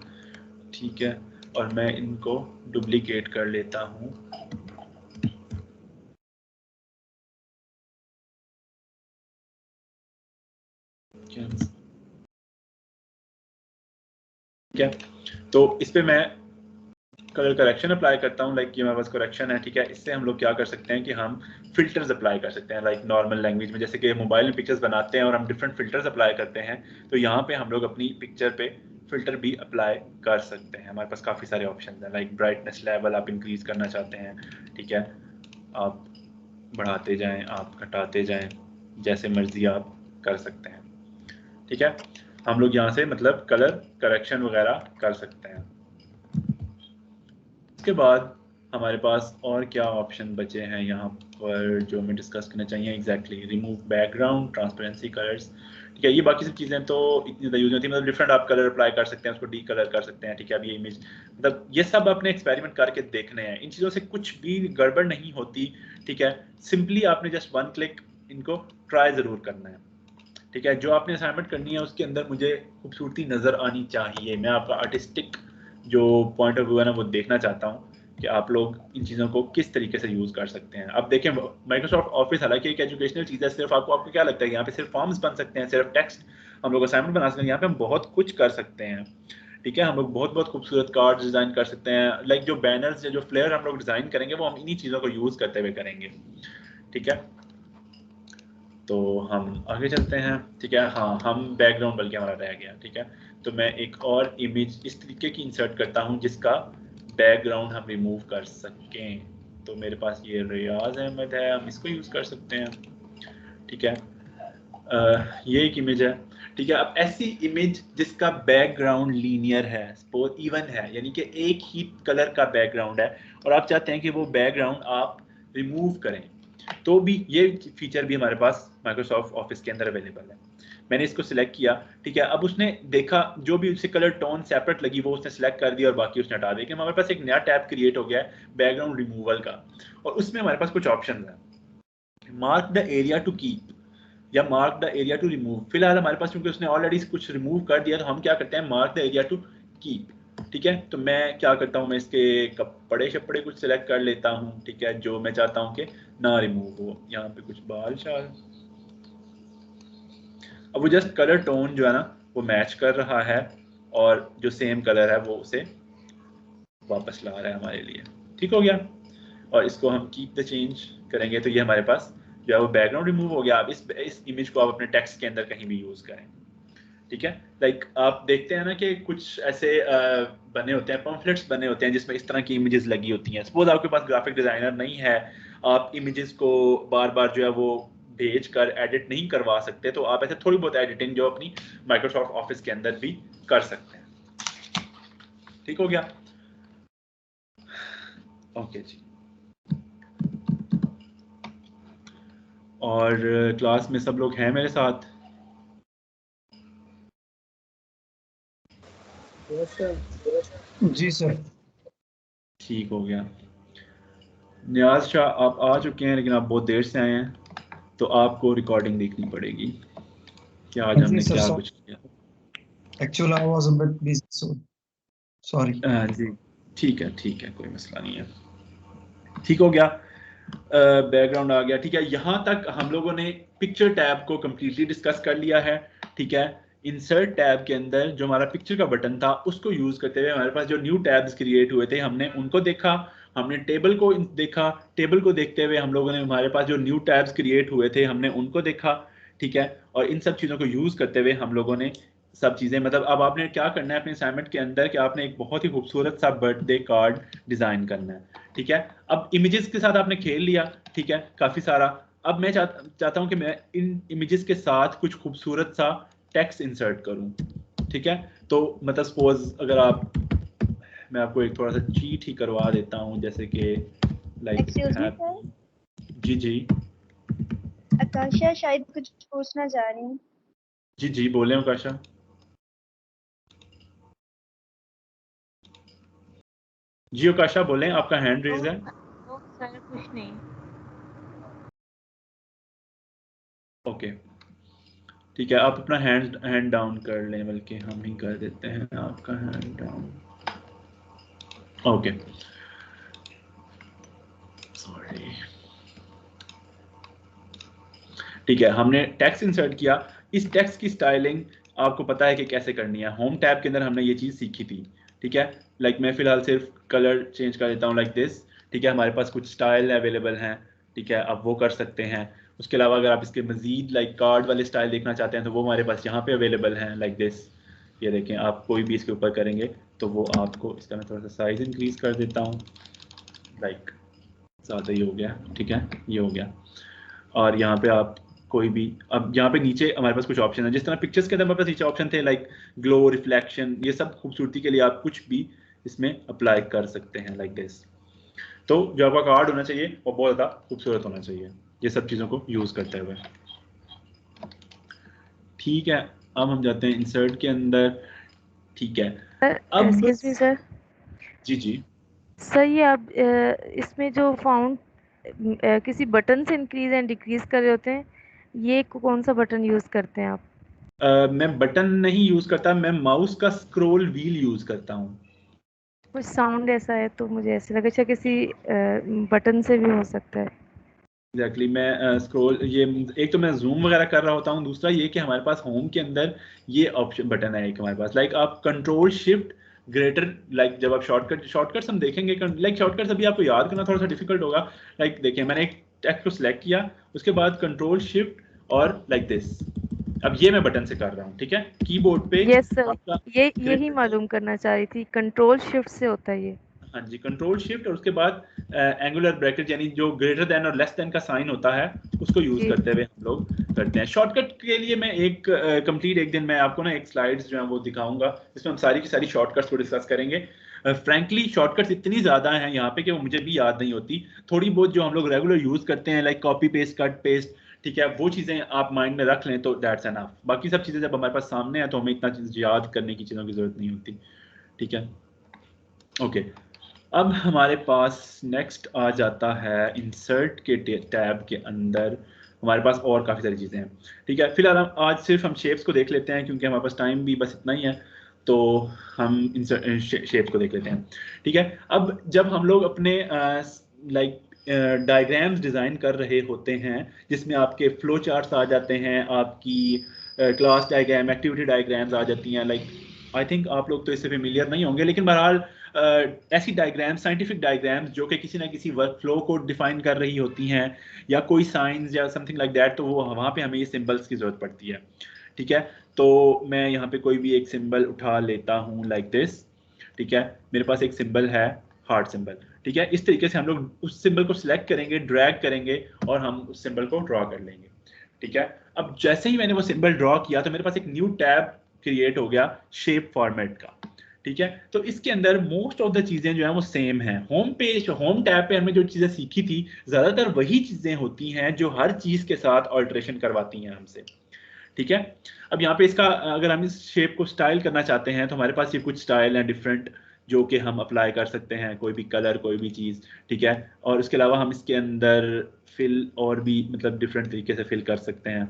ठीक है, और मैं इनको डुप्लीकेट कर लेता हूँ। ठीक है, तो इस पे मैं कलर करेक्शन अप्लाई करता हूँ। लाइक ये मेरे पास करेक्शन है। ठीक है, इससे हम लोग क्या कर सकते हैं कि हम फिल्टर्स अप्लाई कर सकते हैं, लाइक नॉर्मल लैंग्वेज में, जैसे कि मोबाइल में पिक्चर्स बनाते हैं और हम डिफरेंट फिल्टर्स अप्लाई करते हैं, तो यहाँ पे हम लोग अपनी पिक्चर पे फिल्टर भी अप्लाई कर सकते हैं। हमारे पास काफ़ी सारे ऑप्शन हैं, लाइक ब्राइटनेस लेवल आप इंक्रीज करना चाहते हैं। ठीक है, आप बढ़ाते जाएं, आप घटाते जाएं, जैसे मर्जी आप कर सकते हैं। ठीक है, हम लोग यहाँ से मतलब कलर करेक्शन वगैरह कर सकते हैं। इसके बाद हमारे पास और क्या ऑप्शन बचे हैं यहाँ पर जो हमें डिस्कस करना चाहिए। Exactly, remove background, transparency, colours. ठीक है, ये बाकी सब चीज़ें तो इतनी ज़्यादा यूज होती है, मतलब डिफरेंट आप कलर अप्लाई कर सकते हैं, उसको डी कलर कर सकते हैं। ठीक है, अब ये इमेज, मतलब ये सब अपने एक्सपेरिमेंट करके देखने हैं, इन चीज़ों से कुछ भी गड़बड़ नहीं होती। ठीक है, सिंपली आपने जस्ट वन क्लिक इनको ट्राई ज़रूर करना है। ठीक है, जो आपने असाइनमेंट करनी है उसके अंदर मुझे खूबसूरती नज़र आनी चाहिए। मैं आपका आर्टिस्टिक जो पॉइंट ऑफ व्यू है ना वो देखना चाहता हूँ कि आप लोग इन चीज़ों को किस तरीके से यूज़ कर सकते हैं। अब देखें, माइक्रोसॉफ्ट ऑफिस हालांकि एक एजुकेशनल चीज़ है, सिर्फ आपको क्या लगता है यहाँ पे सिर्फ फॉर्म्स बन सकते हैं, सिर्फ टेक्स्ट हम लोग असाइनमेंट बना सकते हैं? यहाँ पे हम बहुत कुछ कर सकते हैं। ठीक है, हम लोग बहुत बहुत खूबसूरत कार्ड डिज़ाइन कर सकते हैं, लाइक जो बैनर्स या जो फ्लेयर हम लोग डिज़ाइन करेंगे वो हम इन्हीं चीज़ों को यूज़ करते हुए करेंगे। ठीक है, तो हम आगे चलते हैं। ठीक है, हाँ, हम बैकग्राउंड बल्कि हमारा रह गया। ठीक है, तो मैं एक और इमेज इस तरीके की इंसर्ट करता हूँ जिसका बैकग्राउंड हम रिमूव कर सकें। तो मेरे पास ये रियाज अहमद है, हम इसको यूज़ कर सकते हैं। ठीक है, ये एक इमेज है। ठीक है, अब ऐसी इमेज जिसका बैकग्राउंड लीनियर है, सपोज इवन है, यानी कि एक ही कलर का बैकग्राउंड है और आप चाहते हैं कि वो बैकग्राउंड आप रिमूव करें, तो भी ये फीचर भी हमारे पास माइक्रोसॉफ्ट ऑफिस के अंदर अवेलेबल है। मैंने इसको सिलेक्ट किया। ठीक है, अब उसने देखा जो भी उससे कलर टोन सेपरेट लगी वो उसने सिलेक्ट कर दिया और बाकी उसने हटा दिया। हमारे पास एक नया टैब क्रिएट हो गया है बैकग्राउंड रिमूवल का, और उसमें हमारे पास कुछ ऑप्शन है, mark the area to keep या mark the area to remove. फिलहाल हमारे पास क्योंकि उसने ऑलरेडी कुछ रिमूव कर दिया तो हम क्या करते हैं, mark the area to keep. ठीक है, तो मैं क्या करता हूँ, मैं इसके कपड़े शपड़े कुछ सिलेक्ट कर लेता हूँ। ठीक है, जो मैं चाहता हूँ कि ना रिमूव हो, यहाँ पे कुछ बाल शाल। अब वो जस्ट कलर टोन जो है ना वो मैच कर रहा है और जो सेम कलर है वो उसे वापस ला रहा है हमारे लिए। ठीक हो गया, और इसको हम कीप द चेंज करेंगे तो ये हमारे पास जो है वो बैकग्राउंड रिमूव हो गया। अब इस इमेज को आप अपने टेक्स्ट के अंदर कहीं भी यूज़ करें। ठीक है, लाइक आप देखते हैं ना कि कुछ ऐसे बने होते हैं, पम्फलेट्स बने होते हैं जिसमें इस तरह की इमेजेस लगी होती हैं। सपोज आपके पास ग्राफिक डिज़ाइनर नहीं है, आप इमेजेस को बार बार जो है वो भेज कर एडिट नहीं करवा सकते, तो आप ऐसे थोड़ी बहुत एडिटिंग जो अपनी माइक्रोसॉफ्ट ऑफिस के अंदर भी कर सकते हैं। ठीक हो गया, ओके जी। और क्लास में सब लोग हैं मेरे साथ? जी सर। ठीक हो गया। नियाज शाह आप आ चुके हैं लेकिन आप बहुत देर से आए हैं, तो आपको रिकॉर्डिंग देखनी पड़ेगी कि आज हमने क्या कुछ किया। Actually, I was a bit busy, so sorry. जी ठीक है, कोई मसला नहीं है। ठीक हो गया, बैकग्राउंड आ गया। ठीक है, यहाँ तक हम लोगों ने पिक्चर टैब को कम्प्लीटली डिस्कस कर लिया है। ठीक है, इंसर्ट टैब के अंदर जो हमारा पिक्चर का बटन था उसको यूज़ करते हुए हमारे पास जो न्यू टैब्स क्रिएट हुए थे हमने उनको देखा, हमने टेबल को देखा, टेबल को देखते हुए हम लोगों ने हमारे पास जो न्यू टैब्स क्रिएट हुए थे हमने उनको देखा। ठीक है, और इन सब चीज़ों को यूज़ करते हुए हम लोगों ने सब चीज़ें, मतलब अब आपने क्या करना है अपने असाइनमेंट के अंदर कि आपने एक बहुत ही खूबसूरत सा बर्थडे कार्ड डिज़ाइन करना है। ठीक है, अब इमेजेस के साथ आपने खेल लिया। ठीक है, काफ़ी सारा। अब मैं चाहता हूँ कि मैं इन इमेजेस के साथ कुछ खूबसूरत सा टेक्स्ट इंसर्ट करूँ। ठीक है, तो मतलब सपोज अगर आप मैं आपको एक थोड़ा सा चीट ही करवा देता हूँ, जैसे कि लाइक जी जी आकाशा शायद कुछ पूछना चाह रही हूँ। जी जी बोले आकाशा। जी आकाशा बोलें, आपका हैंड रेज है। सर कुछ नहीं। ओके ठीक है, आप अपना हैंड डाउन कर लें, बल्कि हम ही कर देते हैं आपका हैंड डाउन। ओके सॉरी ठीक है, हमने टेक्स्ट इंसर्ट किया। इस टेक्स्ट की स्टाइलिंग आपको पता है कि कैसे करनी है। होम टैब के अंदर हमने ये चीज़ सीखी थी, ठीक है। लाइक मैं फिलहाल सिर्फ कलर चेंज कर देता हूँ लाइक दिस, ठीक है। हमारे पास कुछ स्टाइल अवेलेबल हैं, ठीक है, आप वो कर सकते हैं। उसके अलावा अगर आप इसके मजीद लाइक कार्ड वाले स्टाइल देखना चाहते हैं तो वो हमारे पास यहाँ पे अवेलेबल हैं लाइक दिस। ये देखें, आप कोई भी इसके ऊपर करेंगे तो वो आपको, इसका मैं थोड़ा सा साइज इंक्रीज कर देता हूँ, लाइक ज़्यादा ही हो गया, ठीक है, ये हो गया। और यहाँ पे आप कोई भी, अब यहाँ पे नीचे हमारे पास कुछ ऑप्शन है, जिस तरह पिक्चर्स के अंदर हमारे पास नीचे ऑप्शन थे लाइक ग्लो, रिफ्लेक्शन, ये सब खूबसूरती के लिए आप कुछ भी इसमें अप्लाई कर सकते हैं लाइक दिस। तो जो आपका कार्ड होना चाहिए वो बहुत ज़्यादा खूबसूरत होना चाहिए ये सब चीज़ों को यूज़ करते हुए, ठीक है। अब हम जाते हैं इंसर्ट के अंदर, ठीक है। अब एक्सक्यूज मी सर। जी जी सर ये आप इसमें जो फाउंड किसी बटन से इंक्रीज एंड डिक्रीज कर रहे होते हैं, ये कौन सा बटन यूज करते हैं आप? मैं बटन नहीं यूज़ करता, मैं माउस का स्क्रॉल व्हील यूज़ करता हूँ। कुछ साउंड ऐसा है तो मुझे ऐसे लगा शायद किसी बटन से भी हो सकता है। एग्जैक्टली मैं स्क्रॉल, ये एक तो मैं जूम वगैरह कर रहा होता हूँ, दूसरा ये कि हमारे पास होम के अंदर ये ऑप्शन बटन है एक हमारे पास, लाइक आप कंट्रोल शिफ्ट ग्रेटर, लाइक जब आप शॉर्टकट्स हम देखेंगे, लाइक शॉर्टकट्स अभी आपको याद करना थोड़ा सा डिफिकल्ट होगा। लाइक देखिए, मैंने एक टेक्स्ट को सिलेक्ट किया, उसके बाद कंट्रोल शिफ्ट और लाइक दिस, अब ये मैं बटन से कर रहा हूँ, ठीक है। कीबोर्ड पे यस सर, आपका यही मालूम करना चाह रही थी, कंट्रोल शिफ्ट से होता है ये? हाँ जी, कंट्रोल शिफ्ट और उसके बाद एंगुलर ब्रैकेट, यानी जो ग्रेटर देन और लेस देन का साइन होता है उसको यूज करते हुए हम लोग करते हैं। शॉर्टकट के लिए मैं एक कंप्लीट एक दिन मैं आपको ना एक स्लाइड्स जो है वो दिखाऊंगा, जिसमें हम सारी की सारी शॉर्टकट्स को डिस्कस करेंगे। फ्रैंकली शॉर्टकट्स इतनी ज़्यादा हैं यहाँ पे कि वो मुझे भी याद नहीं होती। थोड़ी बहुत जो हम लोग रेगुलर यूज़ करते हैं like copy paste, cut paste, ठीक है, वो चीज़ें आप माइंड में रख लें तो दैट्स एनफ। बाकी सब चीज़ें जब हमारे पास सामने है तो हमें इतना चीज़ याद करने की चीज़ों की ज़रूरत नहीं होती, ठीक है। ओके अब हमारे पास नेक्स्ट आ जाता है इंसर्ट के टैब के अंदर हमारे पास और काफ़ी सारी चीज़ें हैं, ठीक है। फिलहाल हम आज सिर्फ हम शेप्स को देख लेते हैं क्योंकि हमारे पास टाइम भी बस इतना ही है, तो हम शेप्स को देख लेते हैं, ठीक है। अब जब हम लोग अपने लाइक डायग्राम्स डिज़ाइन कर रहे होते हैं जिसमें आपके फ्लो चार्ट्स आ जाते हैं, आपकी क्लास डायग्राम, एक्टिविटी डायग्राम्स आ जाती हैं, लाइक आई थिंक आप लोग तो इससे फेमिलियर नहीं होंगे, लेकिन बहरहाल ऐसी डायग्राम्स, साइंटिफिक डायग्राम्स जो कि किसी ना किसी वर्क फ्लो को डिफाइन कर रही होती हैं या कोई साइंस या समथिंग लाइक दैट, तो वो वहाँ पे हमें ये सिंबल्स की ज़रूरत पड़ती है, ठीक है। तो मैं यहाँ पे कोई भी एक सिंबल उठा लेता हूँ लाइक दिस, ठीक है। मेरे पास एक सिंबल है हार्ट सिंबल, ठीक है। इस तरीके से हम लोग उस सिंबल को सिलेक्ट करेंगे, ड्रैग करेंगे और हम उस सिंबल को ड्रॉ कर लेंगे, ठीक है। अब जैसे ही मैंने वो सिंबल ड्रॉ किया तो मेरे पास एक न्यू टैब क्रिएट हो गया शेप फॉर्मेट का, ठीक है। तो इसके अंदर मोस्ट ऑफ द चीज़ें जो है वो सेम हैं। होम पेज, होम टैब पे हमने जो चीज़ें सीखी थी ज़्यादातर वही चीज़ें होती हैं जो हर चीज़ के साथ ऑल्ट्रेशन करवाती हैं हमसे, ठीक है। अब यहाँ पे इसका अगर हम इस शेप को स्टाइल करना चाहते हैं तो हमारे पास ये कुछ स्टाइल हैं डिफरेंट जो कि हम अप्लाई कर सकते हैं, कोई भी कलर, कोई भी चीज़, ठीक है। और उसके अलावा हम इसके अंदर फिल और भी मतलब डिफरेंट तरीके से फिल कर सकते हैं,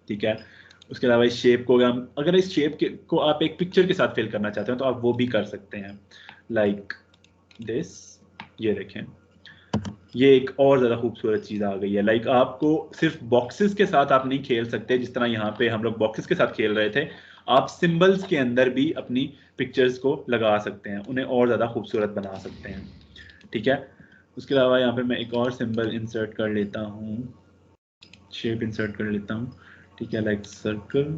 ठीक है। उसके अलावा इस शेप को अगर इस शेप को आप एक पिक्चर के साथ फिल करना चाहते हैं तो आप वो भी कर सकते हैं लाइक दिस। ये देखें, ये एक और ज़्यादा खूबसूरत चीज़ आ गई है। लाइक आपको सिर्फ बॉक्सेस के साथ आप नहीं खेल सकते जिस तरह यहाँ पे हम लोग बॉक्सेस के साथ खेल रहे थे, आप सिंबल्स के अंदर भी अपनी पिक्चर्स को लगा सकते हैं, उन्हें और ज़्यादा खूबसूरत बना सकते हैं, ठीक है। उसके अलावा यहाँ पे मैं एक और सिंबल इंसर्ट कर लेता हूँ, शेप इंसर्ट कर लेता हूँ, ठीक है, लाइक सर्कल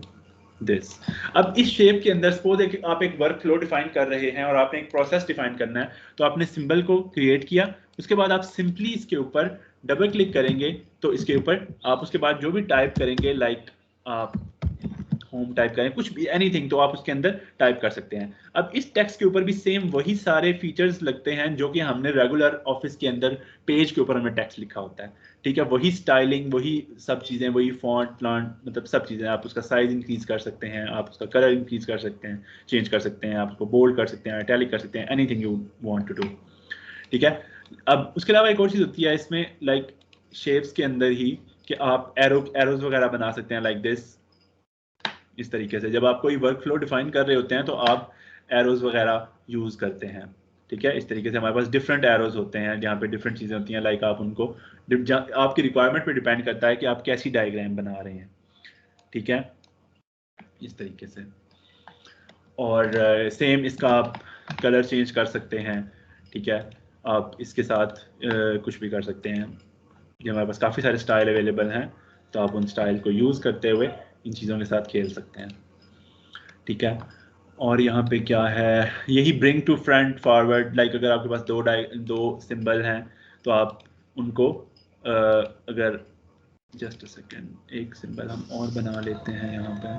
दिस। अब इस शेप के अंदर सपोज आप एक वर्क फ्लो डिफाइन कर रहे हैं और आपने एक प्रोसेस डिफाइन करना है, तो आपने सिंबल को क्रिएट किया, उसके बाद आप सिंपली इसके ऊपर डबल क्लिक करेंगे तो इसके ऊपर आप उसके बाद जो भी टाइप करेंगे लाइक आप होम टाइप करें, कुछ भी एनीथिंग, तो आप उसके अंदर टाइप कर सकते हैं। अब इस टेक्स्ट के ऊपर भी सेम वही सारे फीचर्स लगते हैं जो कि हमने रेगुलर ऑफिस के अंदर पेज के ऊपर हमें टेक्स्ट लिखा होता है, ठीक है। वही स्टाइलिंग, वही सब चीज़ें, वही फॉन्ट प्लांट, मतलब सब चीज़ें। आप उसका साइज इंक्रीज कर सकते हैं, आप उसका कलर इंक्रीज कर सकते हैं, चेंज कर सकते हैं, आप उसको बोल्ड कर सकते हैं, इटैलिक कर सकते हैं, anything you want to do, ठीक है। अब उसके अलावा एक और चीज़ होती है इसमें, लाइक शेप्स के अंदर ही, कि आप एरोज वगैरह बना सकते हैं लाइक दिस, इस तरीके से। जब आप कोई वर्क फ्लो डिफाइन कर रहे होते हैं तो आप एरोज वगैरह यूज़ करते हैं, ठीक है। इस तरीके से हमारे पास डिफरेंट एरोज होते हैं जहाँ पे डिफरेंट चीज़ें होती हैं, लाइक आप उनको आपकी रिक्वायरमेंट पे डिपेंड करता है कि आप कैसी डायग्राम बना रहे हैं, ठीक है, इस तरीके से। और सेम इसका आप कलर चेंज कर सकते हैं, ठीक है। आप इसके साथ कुछ भी कर सकते हैं। ये हमारे पास काफ़ी सारे स्टाइल अवेलेबल हैं, तो आप उन स्टाइल को यूज़ करते हुए इन चीज़ों के साथ खेल सकते हैं, ठीक है। और यहाँ पे क्या है, यही bring to front forward, like अगर आपके पास दो सिंबल हैं तो आप उनको अगर जस्ट अ सेकेंड, एक सिंबल हम और बना लेते हैं यहाँ पे,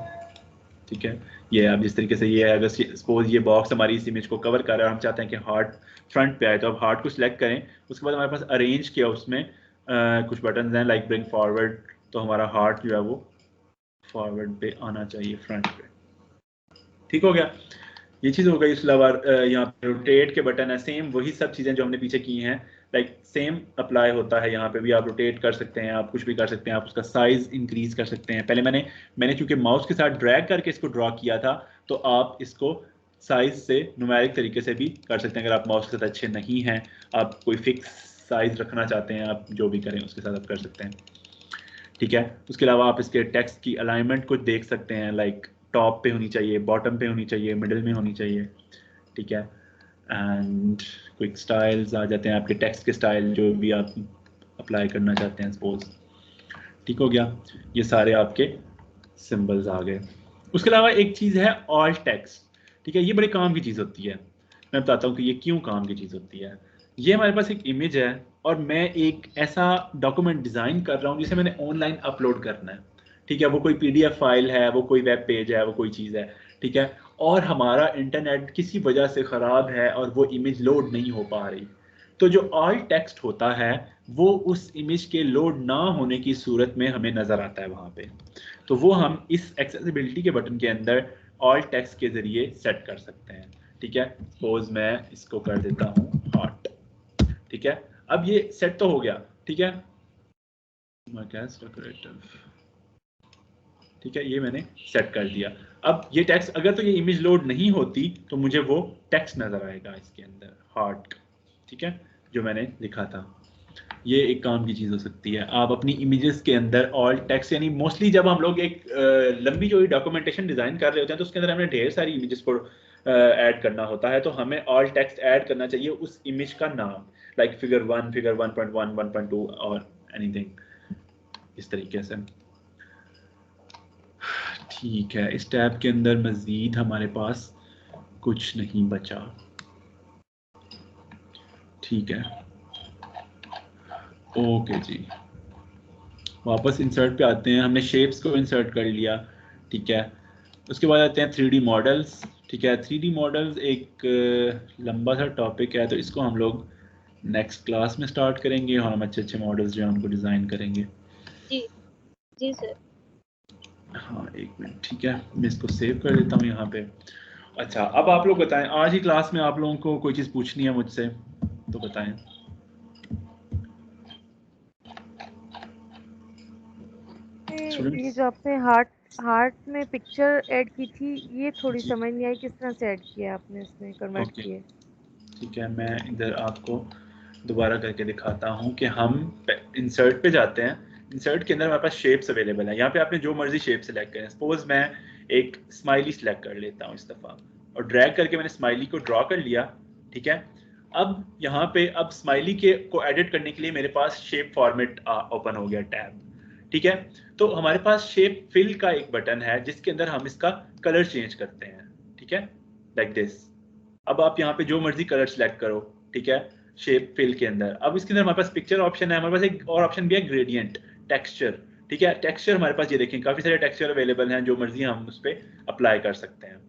ठीक है। ये अब जिस तरीके से ये है, अगर सपोज ये बॉक्स हमारी इस इमेज को कवर कर रहा है और हम चाहते हैं कि हार्ट फ्रंट पे आए, तो आप हार्ट को सिलेक्ट करें, उसके बाद हमारे पास अरेंज किया उसमें कुछ बटन हैं लाइक ब्रिंग फॉरवर्ड, तो हमारा हार्ट जो है वो फॉरवर्ड पे आना चाहिए, फ्रंट पे, ठीक हो गया। ये चीज़ हो गई। इसके अलावा यहाँ पे रोटेट के बटन है, सेम वही सब चीज़ें जो हमने पीछे की हैं, लाइक सेम अप्लाई होता है। यहाँ पे भी आप रोटेट कर सकते हैं, आप कुछ भी कर सकते हैं, आप उसका साइज इंक्रीज कर सकते हैं। पहले मैंने चूंकि माउस के साथ ड्रैग करके इसको ड्रॉ किया था, तो आप इसको साइज से न्यूमेरिक तरीके से भी कर सकते हैं। अगर आप माउस के साथ अच्छे नहीं हैं, आप कोई फिक्स साइज रखना चाहते हैं, आप जो भी करें उसके साथ आप कर सकते हैं, ठीक है। उसके अलावा आप इसके टेक्स्ट की अलाइनमेंट को देख सकते हैं, लाइक टॉप पे होनी चाहिए, बॉटम पे होनी चाहिए, मिडिल में होनी चाहिए, ठीक है। एंड क्विक स्टाइल्स आ जाते हैं, आपके टेक्स्ट के स्टाइल जो भी आप अप्लाई करना चाहते हैं सपोज, ठीक हो गया। ये सारे आपके सिंबल्स आ गए। उसके अलावा एक चीज़ है ऑल टेक्स्ट, ठीक है। ये बड़े काम की चीज़ होती है, मैं बताता हूँ कि ये क्यों काम की चीज़ होती है। ये हमारे पास एक इमेज है और मैं एक ऐसा डॉक्यूमेंट डिज़ाइन कर रहा हूँ जिसे मैंने ऑनलाइन अपलोड करना है, ठीक है। वो कोई PDF फाइल है, वो कोई वेब पेज है, वो कोई चीज़ है, ठीक है। और हमारा इंटरनेट किसी वजह से ख़राब है और वो इमेज लोड नहीं हो पा रही, तो जो ऑल टेक्स्ट होता है वो उस इमेज के लोड ना होने की सूरत में हमें नज़र आता है वहाँ पे। तो वो हम इस एक्सेसिबिलिटी के बटन के अंदर ऑल टेक्स्ट के ज़रिए सेट कर सकते हैं, ठीक है। सपोज मैं इसको कर देता हूँ हॉट, ठीक है। अब ये सेट तो हो गया, ठीक है, ठीक है, ये मैंने सेट कर दिया। अब ये टेक्स्ट, अगर तो ये इमेज लोड नहीं होती तो मुझे वो टेक्स्ट नजर आएगा इसके अंदर हार्ट, ठीक है, जो मैंने लिखा था। ये एक काम की चीज़ हो सकती है। आप अपनी इमेजेस के अंदर ऑल टेक्स्ट, यानी मोस्टली जब हम लोग एक लंबी जो डॉक्यूमेंटेशन डिज़ाइन कर रहे होते हैं तो उसके अंदर हमें ढेर सारी इमेजेस को ऐड करना होता है, तो हमें ऑल टेक्स्ट ऐड करना चाहिए उस इमेज का नाम, लाइक फिगर 1, फिगर 1.1, 1.2 और एनीथिंग, इस तरीके से, ठीक है। इस टैब के अंदर मज़ीद हमारे पास कुछ नहीं बचा, ठीक है, ओके जी। वापस इंसर्ट पे आते हैं, हमने शेप्स को इंसर्ट कर लिया, ठीक है। उसके बाद आते हैं 3D मॉडल्स, ठीक है। 3D मॉडल्स एक लंबा सा टॉपिक है, तो इसको हम लोग नेक्स्ट क्लास में स्टार्ट करेंगे और हम अच्छे अच्छे मॉडल्स जो हैं उनको डिज़ाइन करेंगे। जी जी सर। हाँ एक मिनट, ठीक है, मैं इसको सेव कर देता हूँ यहाँ पे। अच्छा, अब आप लोग बताएं, आज ही क्लास में आप लोगों को कोई चीज़ पूछनी है मुझसे तो बताएं। ये जो आपने हार्ट में पिक्चर ऐड की थी, ये थोड़ी समझ नहीं आई, किस तरह से ऐड किया आपने, इसमें कन्वर्ट किए? ठीक है, मैं इधर आपको दोबारा करके दिखाता हूँ कि हम इंसर्ट पे जाते हैं। इंसर्ट के अंदर हमारे पास शेप्स अवेलेबल है। यहाँ पे आपने जो मर्जी शेप सेलेक्ट करें। सपोज मैं एक स्माइली सेलेक्ट कर लेता हूँ इस दफ़ा, और ड्रैग करके मैंने स्माइली को ड्रॉ कर लिया, ठीक है। अब यहाँ पे अब स्माइली के को एडिट करने के लिए मेरे पास शेप फॉर्मेट ओपन हो गया टैब, ठीक है। तो हमारे पास शेप फिल का एक बटन है जिसके अंदर हम इसका कलर चेंज करते हैं, ठीक है, लाइक दिस। अब आप यहाँ पे जो मर्जी कलर सेलेक्ट करो, ठीक है, शेप फिल के अंदर। अब इसके अंदर हमारे पास पिक्चर ऑप्शन है, हमारे पास एक और ऑप्शन भी है ग्रेडियंट टेक्सचर, ठीक है। टेक्सचर हमारे पास ये देखें काफ़ी सारे टेक्सचर अवेलेबल हैं, जो मर्जी हम उस पर अप्लाई कर सकते हैं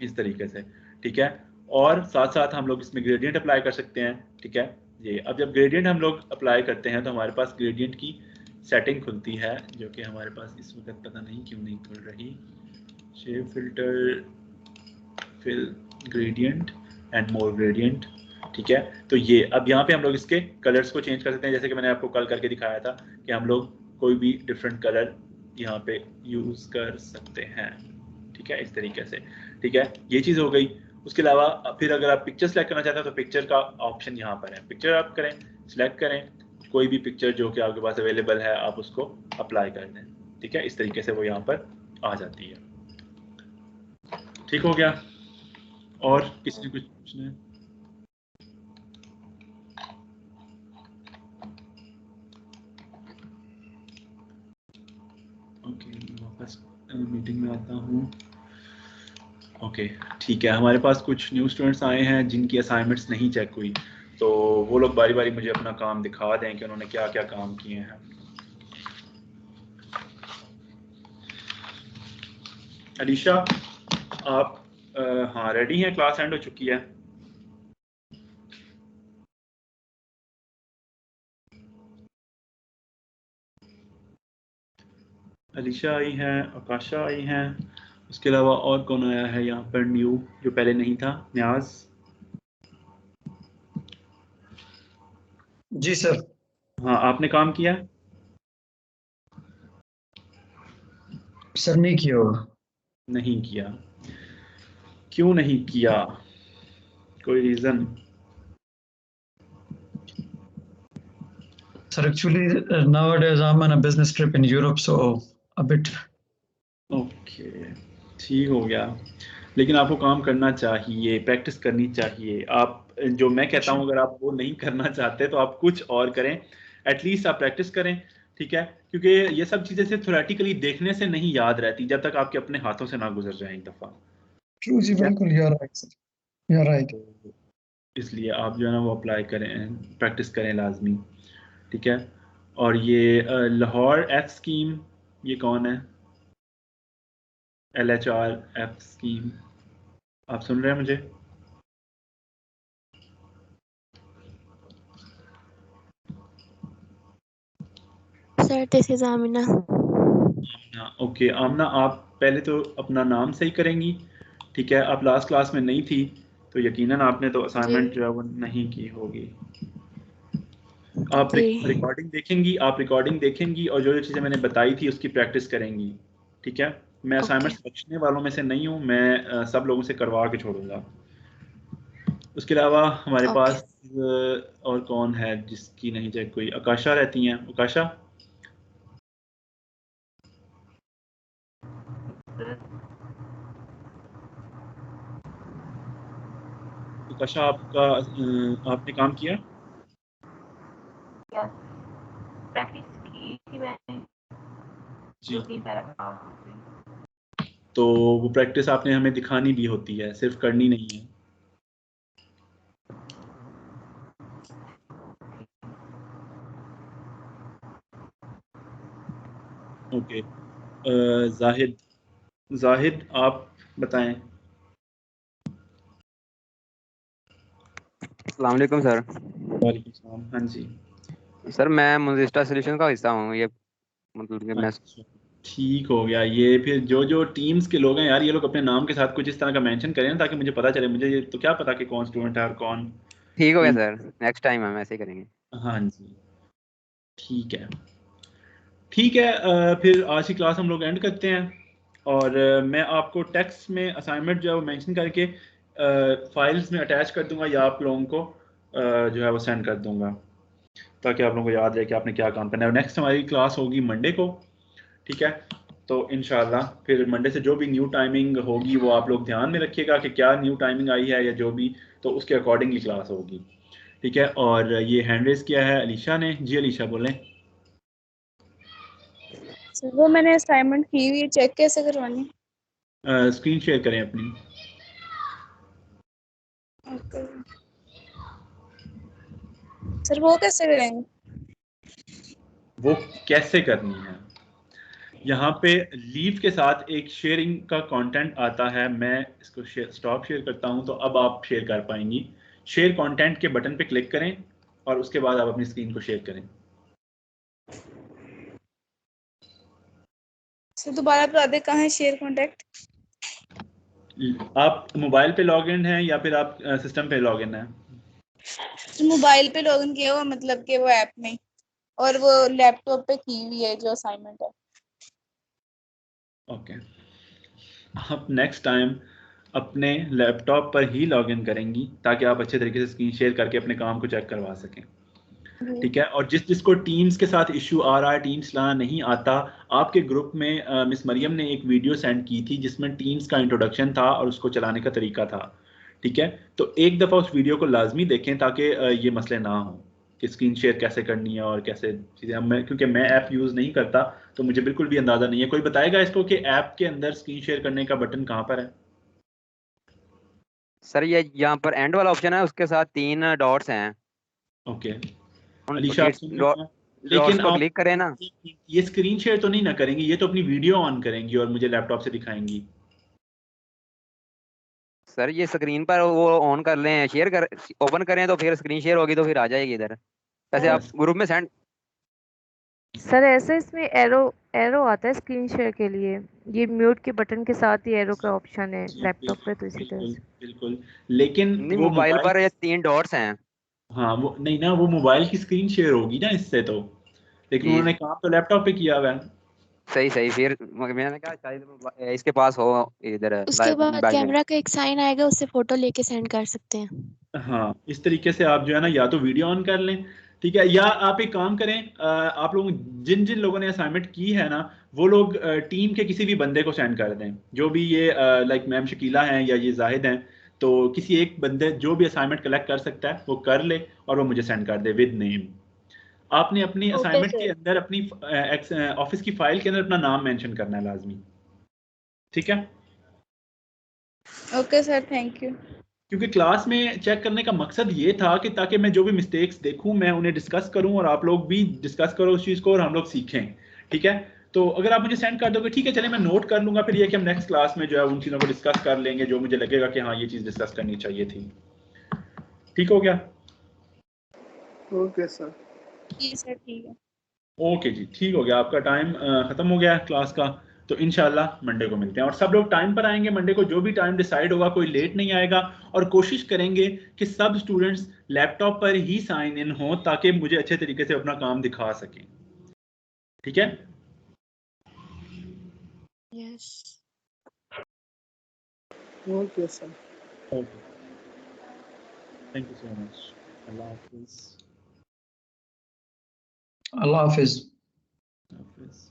इस तरीके से, ठीक है। और साथ साथ हम लोग इसमें ग्रेडियंट अप्लाई कर सकते हैं, ठीक है। ये अब जब ग्रेडियंट हम लोग अप्लाई करते हैं तो हमारे पास ग्रेडियंट की सेटिंग खुलती है, जो कि हमारे पास इस वक्त पता नहीं क्यों नहीं खुल रही। Shape filter, fill gradient and more gradient, ठीक है। तो ये अब यहाँ पे हम लोग इसके कलर्स को चेंज कर सकते हैं, जैसे कि मैंने आपको कल करके दिखाया था कि हम लोग कोई भी डिफरेंट कलर यहाँ पे यूज़ कर सकते हैं, ठीक है, इस तरीके से, ठीक है। ये चीज़ हो गई। उसके अलावा फिर अगर आप पिक्चर सेलेक्ट करना चाहते हैं तो पिक्चर का ऑप्शन यहाँ पर है, पिक्चर आप करें, सिलेक्ट करें कोई भी पिक्चर जो कि आपके पास अवेलेबल है, आप उसको अप्लाई कर दें, ठीक है। इस तरीके से वो यहाँ पर आ जाती है। ठीक हो गया? और किसी ने कुछ पूछना है? ओके, वापस मीटिंग में आता हूँ। ओके, ठीक है। हमारे पास कुछ न्यू स्टूडेंट्स आए हैं जिनकी असाइनमेंट्स नहीं चेक हुई, तो वो लोग बारी बारी मुझे अपना काम दिखा दें कि उन्होंने क्या क्या काम किए हैं। अलीशा, आप हाँ रेडी हैं? क्लास एंड हो चुकी है। अलीशा आई हैं, आकाशा आई हैं, उसके अलावा और कौन आया है यहाँ पर न्यू जो पहले नहीं था? न्याज। जी सर। हाँ, आपने काम किया? सर नहीं किया होगा। नहीं किया? क्यों नहीं किया? कोई reason? Sir, actually, nowadays I'm on a business trip in Europe, so a bit. Okay, ठीक हो गया। लेकिन आपको काम करना चाहिए, प्रैक्टिस करनी चाहिए। आप जो मैं कहता हूँ, अगर आप वो नहीं करना चाहते तो आप कुछ और करें, एटलीस्ट आप प्रैक्टिस करें, ठीक है। क्योंकि ये सब चीज़ें सिर्फ थ्योरेटिकली देखने से नहीं याद रहती जब तक आपके अपने हाथों से ना गुजर जाए एक दफ़ा। True जी, बिल्कुल, you are right, sir. You are right. इसलिए आप जो है ना वो अप्लाई करें, प्रैक्टिस करें लाजमी, ठीक है। और ये लाहौर एफ स्कीम, ये कौन है? LHR एफ स्कीम, आप सुन रहे हैं मुझे? Sir this is Amina. Amna, okay. Amna, आप पहले तो अपना नाम सही करेंगी, ठीक है। आप लास्ट क्लास में नहीं थी तो यकीनन आपने तो असाइनमेंट जो है वो नहीं की होगी। आप जी रिकॉर्डिंग देखेंगी, आप रिकॉर्डिंग देखेंगी और जो जो चीज़ें मैंने बताई थी उसकी प्रैक्टिस करेंगी, ठीक है। मैं ओके असाइनमेंट्स बख्शने वालों में से नहीं हूँ, मैं सब लोगों से करवा के छोड़ूंगा। उसके अलावा हमारे ओके। पास और कौन है जिसकी नहीं चेक कोई? आकाशा रहती हैं। आकाशा, आकाशा आपका आपने काम किया? प्रैक्टिस की थी मैंने जी। 2-3 पैराग्राफ। तो वो प्रैक्टिस आपने हमें दिखानी भी होती है, सिर्फ करनी नहीं है। ओके, जाहिद, जाहिद आप बताएं। अस्सलाम वालेकुम सर। वालेकुम सलाम। हाँ जी। सर मैं मुजिस्टा सोल्यूशन का हिस्सा हूँ, ये मतलब कि मैं अच्छा, ठीक हो गया। ये फिर जो जो टीम्स के लोग हैं यार, ये लोग अपने नाम के साथ कुछ इस तरह का मेंशन करें ना, ताकि मुझे पता चले। मुझे ये तो क्या पता कि कौन स्टूडेंट है और कौन ठीक हो गया टीम। सर, नेक्स्ट टाइम हम ऐसे ही करेंगे। हाँ जी, ठीक है, ठीक है। फिर आज की क्लास हम लोग एंड करते हैं, और मैं आपको टेक्स्ट में असाइनमेंट जो है वो मेंशन करके फाइल्स में अटैच कर दूंगा, या आप लोगों को जो है वो सेंड कर दूंगा, ताकि आप लोगों को याद रहे कि आपने क्या काम करना है। नेक्स्ट हमारी क्लास होगी मंडे को, ठीक है। तो इंशाल्लाह फिर मंडे से जो भी न्यू टाइमिंग होगी वो आप लोग ध्यान में रखिएगा कि क्या न्यू टाइमिंग आई है या जो भी, तो उसके अकॉर्डिंगली क्लास होगी, ठीक है। और ये हैंड रेज किया है अलीशा ने। जी अलीशा बोलें। सर वो मैंने असाइनमेंट की हुई है, चेक कैसे करवानी? स्क्रीन शेयर करें अपनी। ओके सर, वो कैसे करेंगे? वो कैसे करनी है। यहाँ पे लीव के साथ एक शेयरिंग का कंटेंट आता है, मैं इसको स्टॉप शेयर करता हूँ तो अब आप शेयर कर पाएंगी। शेयर कंटेंट के बटन पे क्लिक करें और उसके बाद आप अपनी स्क्रीन को शेयर करें। सर दोबारा बता दे, कहाँ है शेयर कॉन्टेक्ट? आप मोबाइल पे लॉग इन है या फिर आप सिस्टम पे लॉग इन है? मोबाइल पे लॉगिन किया हुआ, मतलब कि वो ऐप में, और वो लैपटॉप पे की हुई है जो असाइनमेंट है। ओके, आप नेक्स्ट टाइम अपने लैपटॉप पर ही लॉग इन करेंगी ताकि आप अच्छे तरीके से स्क्रीन शेयर करके अपने काम को चेक करवा सकें। ठीक है, और जिसको टीम्स के साथ इशू आ रहा है, टीम्स चलाना नहीं आता, आपके ग्रुप में मिस मरियम ने एक वीडियो सेंड की थी जिसमें टीम्स का इंट्रोडक्शन था और उसको चलाने का तरीका था। ठीक है, तो एक दफ़ा उस वीडियो को लाजमी देखें ताकि ये मसले ना हो कि स्क्रीन शेयर कैसे करनी है और कैसे चीज़ें। अब मैं, क्योंकि मैं ऐप यूज़ नहीं करता तो मुझे बिल्कुल भी अंदाज़ा नहीं है। कोई बताएगा इसको कि ऐप के अंदर स्क्रीन शेयर करने का बटन कहाँ पर है? सर ये यहाँ पर एंड वाला ऑप्शन है, उसके साथ 3 डॉट्स हैं। ओके, उन अलीशा आप सुन रहे हैं? डॉट्स लेकिन को आप क्लिक करें ना। ये स्क्रीन शेयर तो नहीं ना करेंगी, ये तो अपनी वीडियो ऑन करेंगी और मुझे लैपटॉप से दिखाएंगी। सर ये स्क्रीन पर वो ऑन कर लें, शेयर कर ओपन करें तो फिर स्क्रीन शेयर होगी तो फिर आ जाएगी इधर। वैसे आप बस ग्रुप में सेंड। सर ऐसे इसमें एरो एरो आता है स्क्रीन शेयर के लिए, ये म्यूट के बटन के साथ ही एरो का ऑप्शन है जी, लैपटॉप पे, तो इसी तरह बिल्कुल से। बिल्कुल, लेकिन नहीं, वो मोबाइल मोबाइल, पर ये 3 डॉट्स हैं। हाँ वो नहीं ना, वो मोबाइल की स्क्रीन शेयर होगी ना इससे तो, लेकिन जी उन्होंने काम तो लैपटॉप पे किया हुआ है। सही सही, फिर मैंने कहा शायद इसके पास हो इधर उसके बाद बैकग्राउंड। कैमरा का एक साइन आएगा, उससे फोटो लेके सेंड कर सकते हैं। हाँ, इस तरीके से आप जो है ना या तो वीडियो ऑन कर लें, ठीक है, या आप एक काम करें, आप लोग जिन जिन लोगों ने असाइनमेंट की है ना, वो लोग टीम के किसी भी बंदे को सेंड कर दें, जो भी ये लाइक मैम शकीला हैं या ये जाहिद हैं, तो किसी एक बंदे जो भी असाइनमेंट कलेक्ट कर सकता है वो कर ले और वो मुझे सेंड कर दे विद नेम। आपने अपनी ओके असाइनमेंट के सर। अंदर अपनी ऑफिस की फाइल के अंदर अपना नाम मेंशन करना है लाजमी। ठीक है, ओके सर, थैंक यू। क्योंकि क्लास में चेक करने का मकसद ये था कि ताकि मैं जो भी मिस्टेक्स देखूं मैं उन्हें डिस्कस करूं और आप लोग भी डिस्कस करो उस चीज़ को और हम लोग सीखें। ठीक है, तो अगर आप मुझे सेंड कर दोगे ठीक है, चले मैं नोट कर लूंगा, फिर ये कि हम नेक्स्ट क्लास में जो है उन चीज़ों को डिस्कस कर लेंगे जो मुझे लगेगा कि हाँ ये चीज़ डिस्कस करनी चाहिए थी। ठीक हो गया? Okay sir. जी सर, ठीक है। ओके जी, ठीक हो गया, आपका टाइम ख़त्म हो गया है क्लास का, तो इंशाल्लाह मंडे को मिलते हैं और सब लोग टाइम पर आएंगे मंडे को, जो भी टाइम डिसाइड होगा, कोई लेट नहीं आएगा, और कोशिश करेंगे कि सब स्टूडेंट्स लैपटॉप पर ही साइन इन हो ताकि मुझे अच्छे तरीके से अपना काम दिखा सकें। ठीक है, yes. Okay sir. Okay, thank you so much. Allah हाफिज़। Allah Hafiz. हाफिज़।